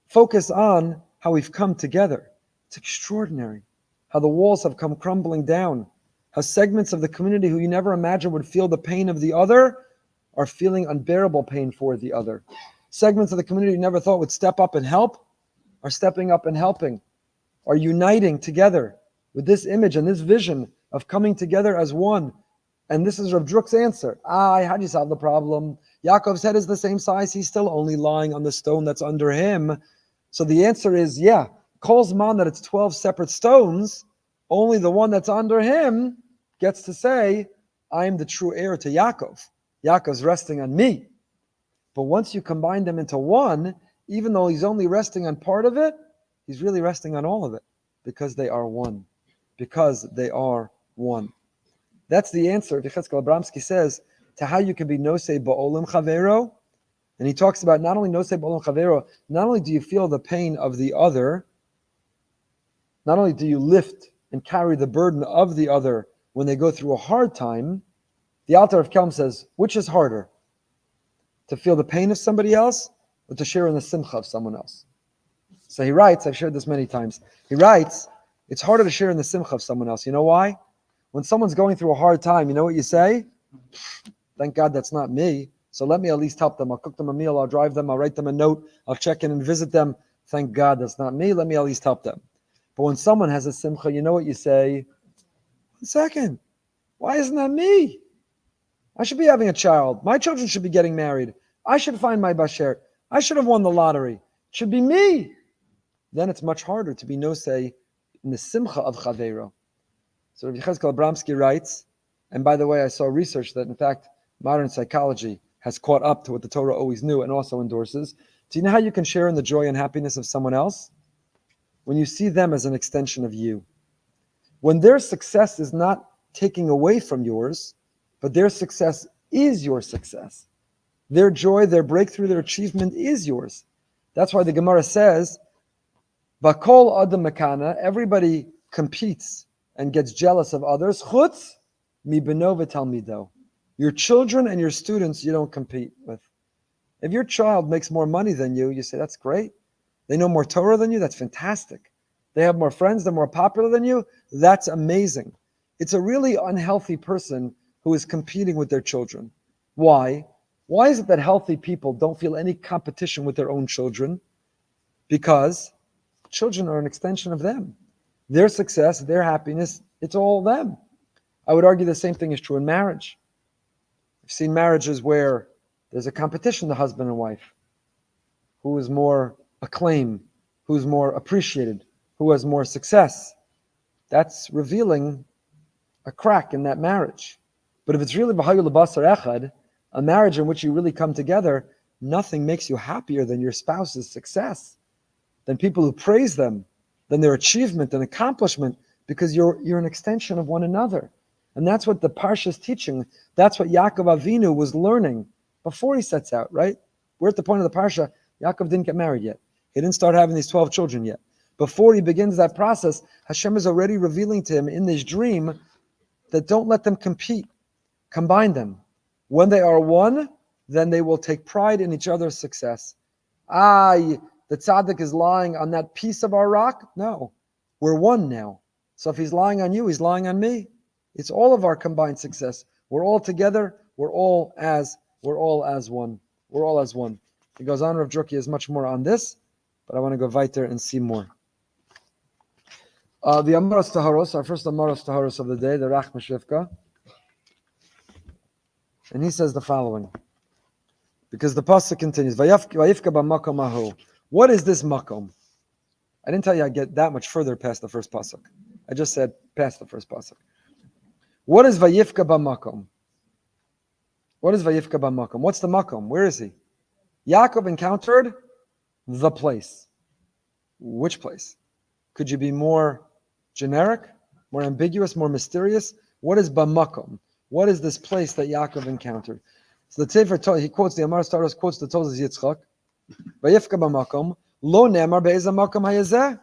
Focus on how we've come together. It's extraordinary how the walls have come crumbling down, how segments of the community who you never imagined would feel the pain of the other are feeling unbearable pain for the other. Segments of the community you never thought would step up and help are stepping up and helping, are uniting together with this image and this vision of coming together as one. And this is Rav Druck's answer. How do you solve the problem? Yaakov's head is the same size. He's still only lying on the stone that's under him. So the answer is, calls man that it's 12 separate stones. Only the one that's under him gets to say, I am the true heir to Yaakov. Yaakov's resting on me. But once you combine them into one, even though he's only resting on part of it, he's really resting on all of it because they are one. Because they are one. That's the answer. Yechezkel Abramsky says to how you can be nosei ba'olam chavero. And he talks about not only nosei ba'olam chavero, not only do you feel the pain of the other, not only do you lift and carry the burden of the other when they go through a hard time, the Alter of Kelm says, which is harder? To feel the pain of somebody else or to share in the simcha of someone else? So he writes, I've shared this many times, he writes, it's harder to share in the simcha of someone else. You know why? When someone's going through a hard time, you know what you say? Thank God that's not me. So let me at least help them. I'll cook them a meal. I'll drive them. I'll write them a note. I'll check in and visit them. Thank God that's not me. Let me at least help them. But when someone has a simcha, you know what you say? 1 second. Why isn't that me? I should be having a child. My children should be getting married. I should find my basher. I should have won the lottery. It should be me. Then it's much harder to be nosei in the simcha of chavero. So Yechezkel Abramsky writes, and by the way, I saw research that in fact modern psychology has caught up to what the Torah always knew and also endorses. Do you know how you can share in the joy and happiness of someone else? When you see them as an extension of you. When their success is not taking away from yours, but their success is your success. Their joy, their breakthrough, their achievement is yours. That's why the Gemara says, Bakol Adam Makana, everybody competes and gets jealous of others. Chutz mi beno v'talmido. Your children and your students you don't compete with. If your child makes more money than you, you say, that's great. They know more Torah than you, that's fantastic. They have more friends, they're more popular than you, that's amazing. It's a really unhealthy person who is competing with their children. Why? Why is it that healthy people don't feel any competition with their own children? Because children are an extension of them. Their success, their happiness, it's all them. I would argue the same thing is true in marriage. I've seen marriages where there's a competition, the husband and wife. Who is more acclaimed? Who's more appreciated? Who has more success? That's revealing a crack in that marriage. But if it's really b'hayu l'basar echad, a marriage in which you really come together, nothing makes you happier than your spouse's success, than people who praise them, than their achievement and accomplishment, because you're an extension of one another. And that's what the Parsha is teaching. That's what Yaakov Avinu was learning before he sets out, right? We're at the point of the Parsha, Yaakov didn't get married yet. He didn't start having these 12 children yet. Before he begins that process, Hashem is already revealing to him in this dream that don't let them compete. Combine them. When they are one, then they will take pride in each other's success. The Tzadik is lying on that piece of our rock? No. We're one now. So if he's lying on you, he's lying on me. It's all of our combined success. We're all together. We're all as one. We're all as one. It goes on, Rav Druck is much more on this, but I want to go weiter and see more. The Amaros Taharos, our first Amaros Taharos of the day, the Rachmastrivka. And he says the following. Because the pasuk continues, Vayifka b'makom ahu. What is this makom? I didn't tell you I'd get that much further past the first pasuk. I just said past the first pasuk. What is Vayifka b'makom? What is Vayifka b'makom? What's the makom? Where is he? Yaakov encountered the place. Which place? Could you be more generic, more ambiguous, more mysterious? What is b'makom? What is this place that Yaakov encountered? So the Sefer Torah, he quotes the Amar Staros, quotes the Torah Yitzchak. Vayifka b'makom lo nemar be'ezah makom hayazeh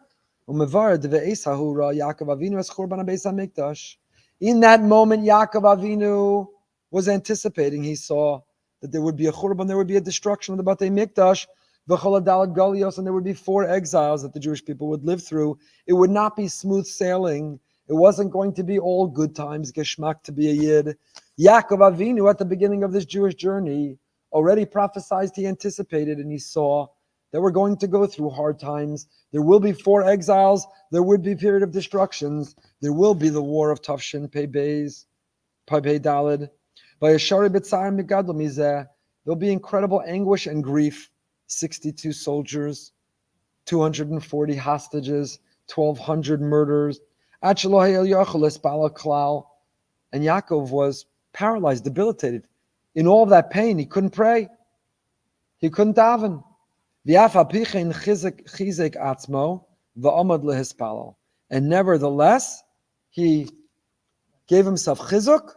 u'mevar deve'esahu ra Yaakov Avinu es churban ha'beis hamikdash. In that moment, Yaakov Avinu was anticipating. He saw that there would be a churban, there would be a destruction of the Batei Mikdash, v'chol hadalad galios, and there would be 4 exiles that the Jewish people would live through. It would not be smooth sailing. It wasn't going to be all good times, geschmack to be a yid. Yaakov Avinu, at the beginning of this Jewish journey, already prophesied, he anticipated, and he saw that we're going to go through hard times. There will be 4 exiles. There would be a period of destructions. There will be the war of Tafshin, Pei Beis, Pei Dalid. There'll be incredible anguish and grief. 62 soldiers, 240 hostages, 1,200 murders. And Yaakov was paralyzed, debilitated. In all of that pain, he couldn't pray. He couldn't daven. And nevertheless, he gave himself chizuk,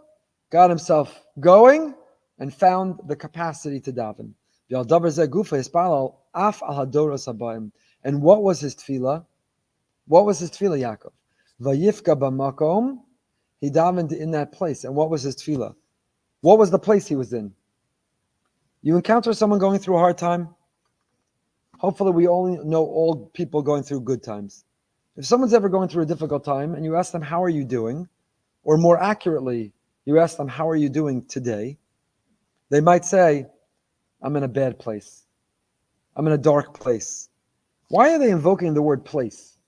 got himself going, and found the capacity to daven. And what was his tefillah? What was his tefillah, Yaakov? Vayifka b'makom, he davened in that place. And what was his tefillah? What was the place he was in? You encounter someone going through a hard time? Hopefully we only know all people going through good times. If someone's ever going through a difficult time and you ask them, how are you doing? Or more accurately, you ask them, how are you doing today? They might say, I'm in a bad place. I'm in a dark place. Why are they invoking the word place?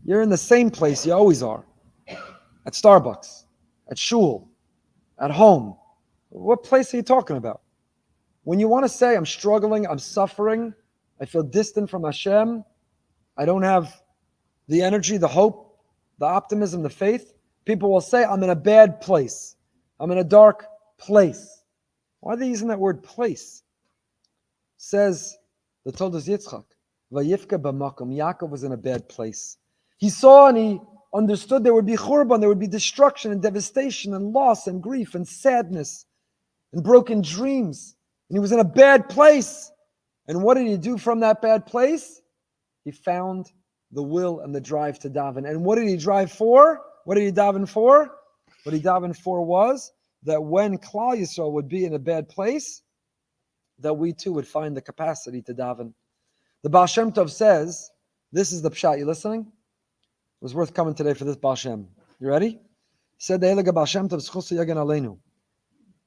You're in the same place you always are. At Starbucks, at shul, at home. What place are you talking about? When you want to say, I'm struggling, I'm suffering, I feel distant from Hashem, I don't have the energy, the hope, the optimism, the faith, people will say, I'm in a bad place. I'm in a dark place. Why are they using that word place? Says the Toldos Yitzchak, Vayifka b'makom, Yaakov was in a bad place. He saw and he understood there would be churban, there would be destruction and devastation and loss and grief and sadness and broken dreams. And he was in a bad place. And what did he do from that bad place? He found the will and the drive to daven. And what did he drive for? What did he daven for? What he davened for was that when Klal Yisrael would be in a bad place, that we too would find the capacity to daven. The Baal Shem Tov says, this is the pshat. You listening? It was worth coming today for this Baal Shem. You ready? He said, the Elega Baal Shem Tov Zchus Yagen Aleinu.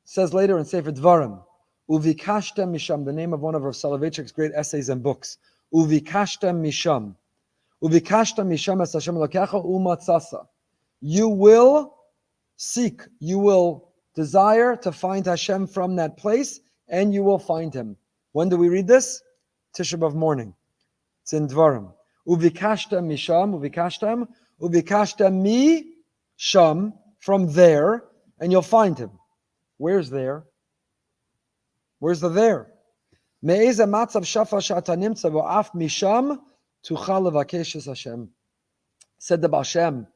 Says later in Sefer Dvarim, Uvikashtem Misham, the name of one of Rav Soloveitchik's great essays and books. Uvikashtem Misham. Uvikashtem Misham es Hashem Elokecha umatzasa. You will seek, you will desire to find Hashem from that place, and you will find Him. When do we read this? Tisha B'Av morning. It's in Dvarim. Uvikashtem Misham, Uvikashtem Misham, from there, and you'll find Him. Where's there? Where's the there? Me'eze matzav shafa shata nimtza v'af misham tuchal levakesh Hashem. Said the Baal Shem,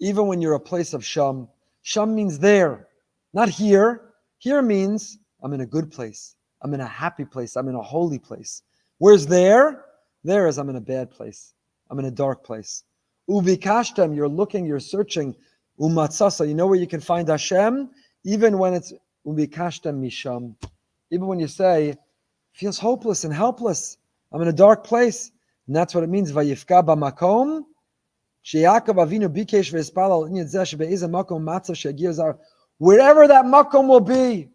even when you're a place of sham, sham means there, not here. Here means I'm in a good place. I'm in a happy place. I'm in a holy place. Where's there? There is I'm in a bad place. I'm in a dark place. Uvikashtem, you're looking, you're searching. Umatzasa, you know where you can find Hashem? Even when it's uvikashtem misham. Even when you say, feels hopeless and helpless. I'm in a dark place. And that's what it means. Vayifka b'makom. She'Yaakov Avinu bikesh v'espal al zeh shebe'ezeh makom matzav she'yagir zar. Wherever that makom will be.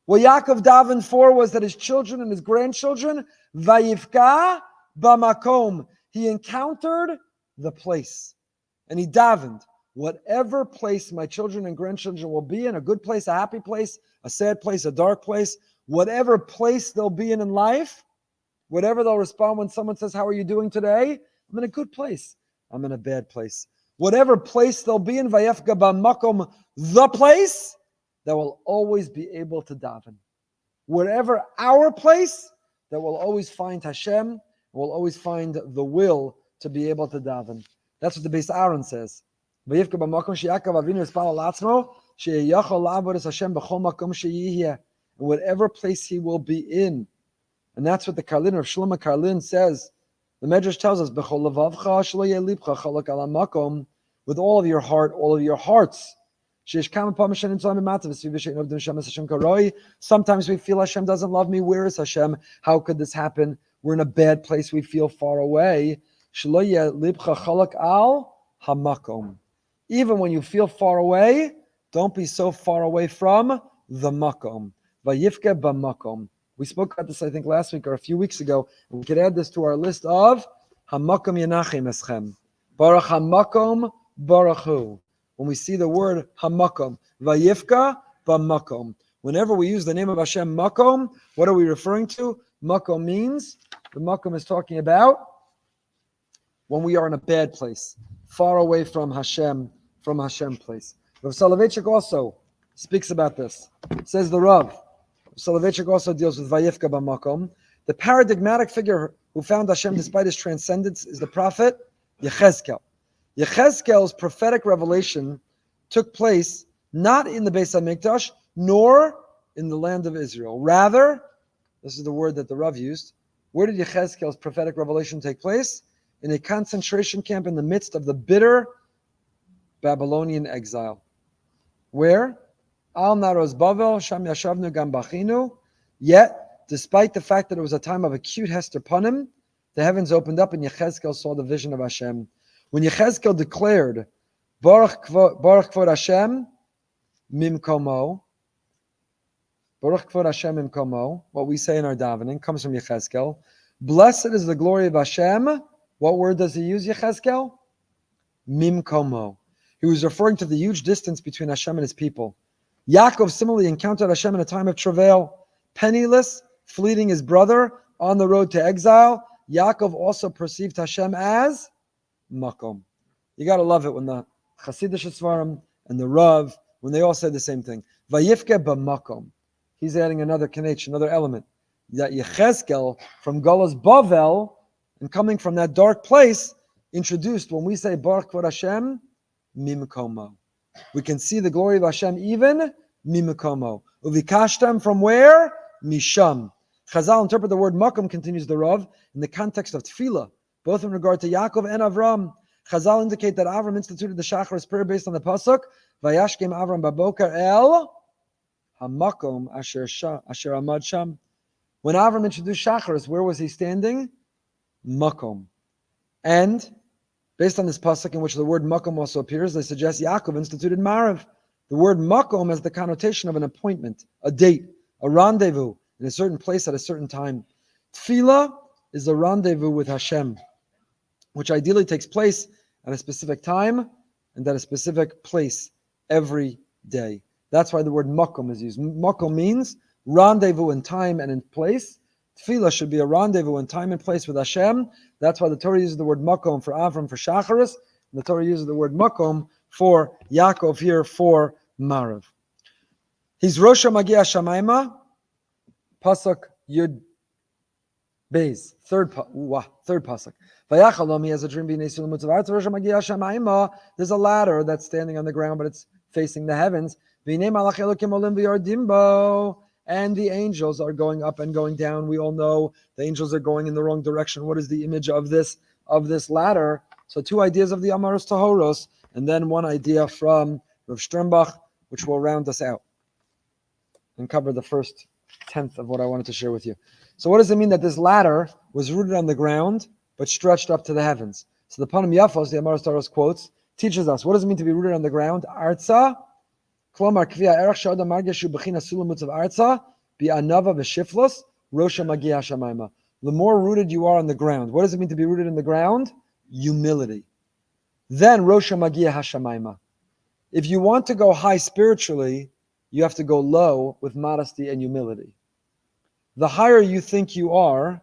What Yaakov davened for was that his children and his grandchildren, Vayifka b'makom. He encountered the place. And he davened. Whatever place my children and grandchildren will be in, a good place, a happy place, a sad place, a dark place, whatever place they'll be in life, whatever they'll respond when someone says, how are you doing today? I'm in a good place. I'm in a bad place. Whatever place they'll be in, Vayefka b'makom, the place, that will always be able to daven. Wherever our place, that will always find Hashem, will always find the will to be able to daven. That's what the Beis Aaron says. Vayefka b'makom she'Yaakov Avinu espal alatzmo, she'yachol la'avod es Hashem b'chol makom she'yihye. In whatever place he will be in. And that's what the Karlin of Shlomo Karlin says. The Medrash tells us, with all of your heart, all of your hearts. Sometimes we feel Hashem doesn't love me. Where is Hashem? How could this happen? We're in a bad place. We feel far away. Even when you feel far away, don't be so far away from the makom. Vayifke b'makom. We spoke about this, I think, last week or a few weeks ago. We could add this to our list of Hamakom Yanachim Eschem. Baruch Hamakom Baruch Hu. When we see the word Hamakom, Vayifka b'makom. Whenever we use the name of Hashem Makom, what are we referring to? Makom means, the Makom is talking about when we are in a bad place, far away from Hashem place. Rav Soloveitchik also speaks about this. Says the Rav. Soloveitchik also deals with Vayifka b'makom. The paradigmatic figure who found Hashem despite his transcendence is the prophet Yechezkel. Yechezkel's prophetic revelation took place not in the Beis HaMikdash nor in the land of Israel. Rather, this is the word that the Rav used, where did Yechezkel's prophetic revelation take place? In a concentration camp in the midst of the bitter Babylonian exile. Where? Al Naros Bavel, Sham Yashavnu Gam Bachinu. Yet, despite the fact that it was a time of acute Hester Panim, the heavens opened up and Yechezkel saw the vision of Hashem. When Yechezkel declared, Baruch Kvod Hashem Mimkomo, Baruch Kvod Hashem Mimkomo, what we say in our davening, comes from Yechezkel. Blessed is the glory of Hashem. What word does he use, Yechezkel? Mimkomo. He was referring to the huge distance between Hashem and his people. Yaakov similarly encountered Hashem in a time of travail. Penniless, fleeing his brother on the road to exile, Yaakov also perceived Hashem as Makom. You got to love it when the Hasidic Svarim and the Rav, when they all say the same thing. Vayifke b'makom. He's adding another kanech, another element. That Yechezkel from Golas Bavel and coming from that dark place introduced when we say Baruch Kvod Hashem Mimkomo. We can see the glory of Hashem even Mimkomo. Uvikashtem from where? Misham. Chazal interpret the word makom, continues the Rav, in the context of tefillah, both in regard to Yaakov and Avram. Chazal indicate that Avram instituted the Shacharis prayer based on the pasuk Vayashkem Avram Baboker El Hamakom Asher Amad Sham. When Avram introduced Shacharis, where was he standing? Makom. And based on this pasuk in which the word makom also appears, they suggest Yaakov instituted Marav. The word makom has the connotation of an appointment, a date, a rendezvous in a certain place at a certain time. Tefillah is a rendezvous with Hashem, which ideally takes place at a specific time and at a specific place every day. That's why the word makom is used. Makom means rendezvous in time and in place. Tefillah should be a rendezvous in time and place with Hashem. That's why the Torah uses the word makom for Avram, for Shacharis, and the Torah uses the word makom for Yaakov here, for Marav. He's Rosh Magia Shamaima, Pasuk Yud Beis, third pasuk. Vayachalom, he has a dream. There's a ladder that's standing on the ground, but it's facing the heavens. And the angels are going up and going down. We all know the angels are going in the wrong direction. What is the image of this ladder? So two ideas of the Amaros Tahoros, and then one idea from Rav Sternbuch, which will round us out and cover the first tenth of what I wanted to share with you. So what does it mean that this ladder was rooted on the ground but stretched up to the heavens? So the Panim Yafos, the Amaros Tahoros quotes, teaches us, what does it mean to be rooted on the ground? Arza, Klomar Kvia Erech Shada Margeshu Bechina Sulamutz of Arza, Bi Anava Veshiflos, Rosha Magia Shamaima. The more rooted you are on the ground. What does it mean to be rooted in the ground? Humility. Then Rosha Magia Hashamaima. If you want to go high spiritually, you have to go low with modesty and humility. The higher you think you are,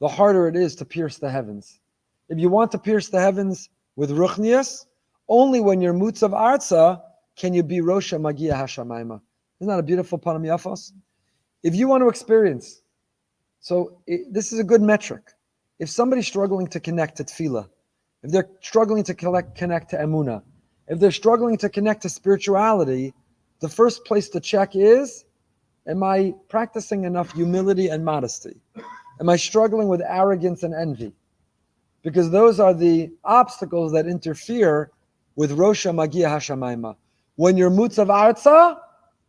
the harder it is to pierce the heavens. If you want to pierce the heavens with ruchnius, only when you're mutzav arza can you be Rosha Magia Hashamayma. Isn't that a beautiful panam yafos? If you want to experience, this is a good metric. If somebody's struggling to connect to tefillah, if they're struggling to connect to emunah, if they're struggling to connect to spirituality, the first place to check is, am I practicing enough humility and modesty? Am I struggling with arrogance and envy? Because those are the obstacles that interfere with Rosha Magia Hashamayma. When you're mutzav arza,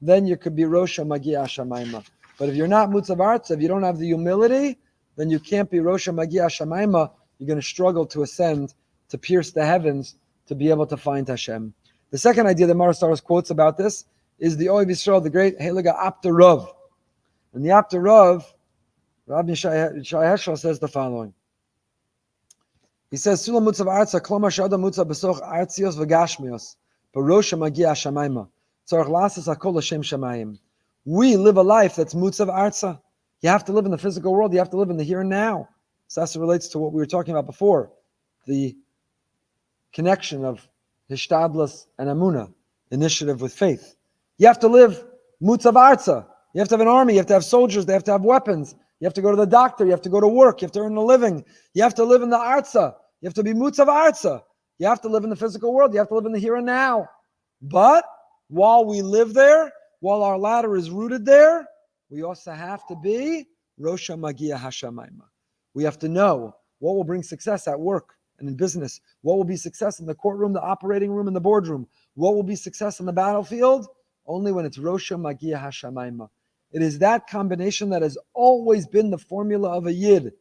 then you could be Rosha Magia Hashamayma. But if you're not mutzav arza, if you don't have the humility, then you can't be Rosha Magia Hashamayma. You're going to struggle to ascend, to pierce the heavens, to be able to find Hashem. The second idea that Marasaros quotes about this is the Oiv Yisrael, the great Heliga Apter Rav. And the Apter Rav, Rabbi Yechezkel says the following. He says, Sulam mutzav arza, klomar shada mutzav besoch arzios v'gashmios, barosha magia shamayma, tzarech lasas hakol Hashem shamayim. We live a life that's mutzav arza. You have to live in the physical world. You have to live in the here and now. So that relates to what we were talking about before, the connection of hishtadlus and amunah, initiative with faith. You have to live mutzav arza. You have to have an army. You have to have soldiers. They have to have weapons. You have to go to the doctor. You have to go to work. You have to earn a living. You have to live in the arza. You have to be mutzav arza. You have to live in the physical world. You have to live in the here and now. But while we live there, while our ladder is rooted there, we also have to be Rosha Magia Hashamayma. We have to know what will bring success at work and in business. What will be success in the courtroom, the operating room, and the boardroom. What will be success in the battlefield? Only when it's Rosha Magia Hashamayma. It is that combination that has always been the formula of a Yid.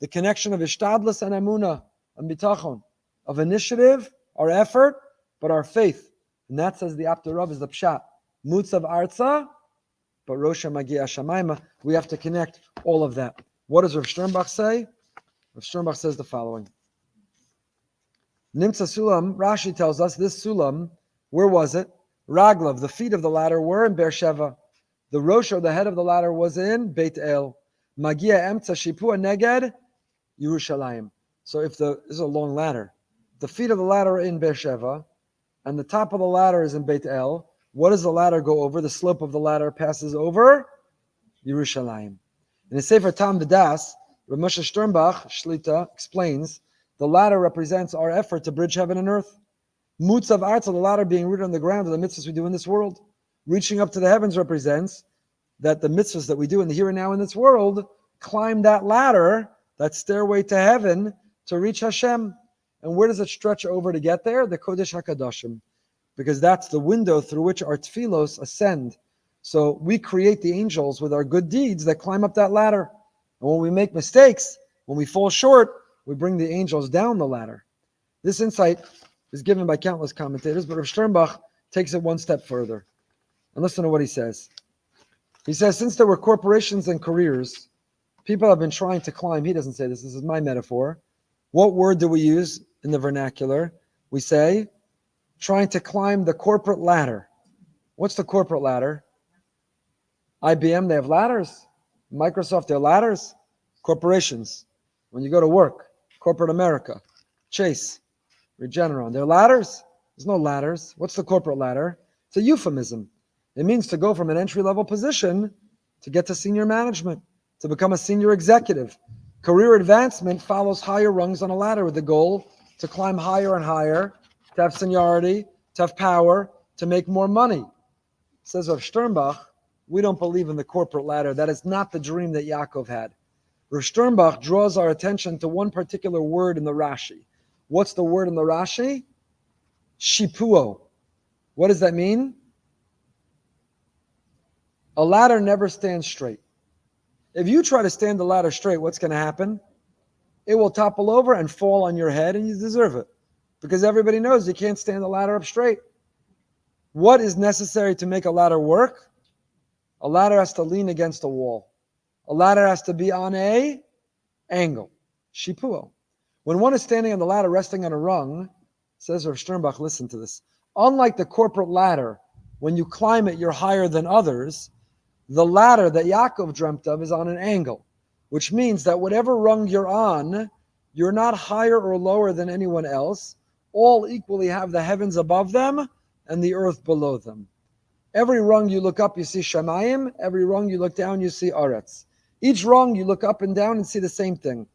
The connection of Ishtadlus and Amunah and Bitachon. Of initiative, our effort, but our faith. And that, says the Apter Rav, is the Pshat. Mutzav Arza, but Rosha Magia Hashamayma. We have to connect all of that. What does Rav Sternbuch say? Rav Sternbuch says the following. Nimtza Sulam, Rashi tells us, this Sulam, where was it? Raglav, the feet of the ladder were in Beersheva. The Rosh, or the head of the ladder, was in Beit El. Magia Emtza Shipua Neged, Yerushalayim. So this is a long ladder. The feet of the ladder are in Beersheva, and the top of the ladder is in Beit El. What does the ladder go over? The slope of the ladder passes over Yerushalayim. In the Sefer Tam V'das, Rav Moshe Sternbuch, Shlita, explains, the ladder represents our effort to bridge heaven and earth. Mutzav Arza, the ladder being rooted on the ground, are the mitzvahs we do in this world. Reaching up to the heavens represents that the mitzvahs that we do in the here and now in this world climb that ladder, that stairway to heaven, to reach Hashem. And where does it stretch over to get there? The Kodesh HaKadoshim. Because that's the window through which our tefillos ascend. So we create the angels with our good deeds that climb up that ladder. And when we make mistakes, when we fall short, we bring the angels down the ladder. This insight is given by countless commentators, but Rav Sternbuch takes it one step further. And listen to what he says. He says, since there were corporations and careers, people have been trying to climb. He doesn't say this. This is my metaphor. What word do we use in the vernacular? We say, trying to climb the corporate ladder. What's the corporate ladder? IBM, they have ladders. Microsoft, they have ladders. Corporations. When you go to work, corporate America, Chase, Regeneron, they're ladders? There's no ladders. What's the corporate ladder? It's a euphemism. It means to go from an entry-level position to get to senior management, to become a senior executive. Career advancement follows higher rungs on a ladder with the goal to climb higher and higher, to have seniority, to have power, to make more money. Says Rav Sternbuch, we don't believe in the corporate ladder. That is not the dream that Yaakov had. Rav Sternbuch draws our attention to one particular word in the Rashi. What's the word in the Rashi? Shipuo. What does that mean? A ladder never stands straight. If you try to stand the ladder straight, what's going to happen? It will topple over and fall on your head, and you deserve it. Because everybody knows you can't stand the ladder up straight. What is necessary to make a ladder work? A ladder has to lean against a wall. A ladder has to be on a angle. Shipuo. When one is standing on the ladder resting on a rung, says Rav Sternbuch, listen to this. Unlike the corporate ladder, when you climb it, you're higher than others. The ladder that Yaakov dreamt of is on an angle, which means that whatever rung you're on, You're not higher or lower than anyone else. All equally have the heavens above them and the earth below them. Every rung you look up, you see Shamayim. Every rung you look down, you see Aretz. Each rung you look up and down and see the same thing.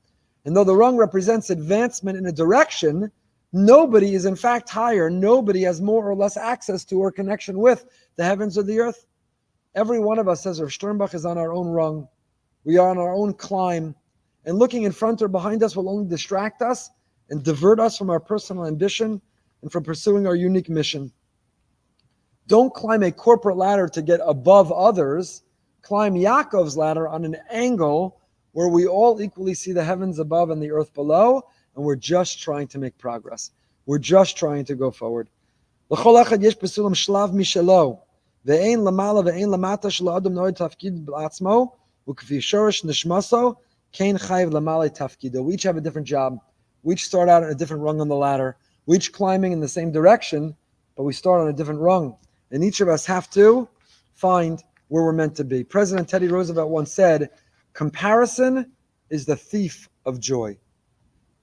And though the rung represents advancement in a direction, nobody is in fact higher. Nobody has more or less access to or connection with the heavens or the earth. Every one of us, says Rav Sternbuch, is on our own rung. We are on our own climb. And looking in front or behind us will only distract us and divert us from our personal ambition and from pursuing our unique mission. Don't climb a corporate ladder to get above others. Climb Yaakov's ladder on an angle where we all equally see the heavens above and the earth below, and we're just trying to make progress. We're just trying to go forward. We each have a different job. We each start out at a different rung on the ladder. We each climbing in the same direction, but we start on a different rung. And each of us have to find where we're meant to be. President Teddy Roosevelt once said, comparison is the thief of joy.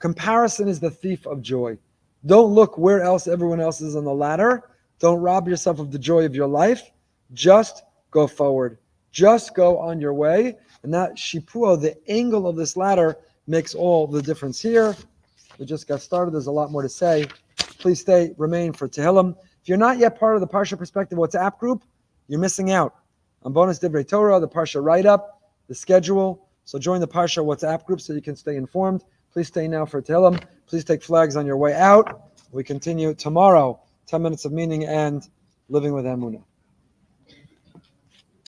Comparison is the thief of joy. Don't look where else everyone else is on the ladder. Don't rob yourself of the joy of your life. Just go forward. Just go on your way. And that shipuo, the angle of this ladder, makes all the difference here. We just got started. There's a lot more to say. Please remain for Tehillim. If you're not yet part of the Parsha Perspective WhatsApp group, you're missing out on bonus Divrei Torah, the Parsha write-up, the schedule. So join the Parsha WhatsApp group so you can stay informed. Please stay now for Tehillim. Please take flags on your way out. We continue tomorrow, 10 minutes of meaning and living with Emunah.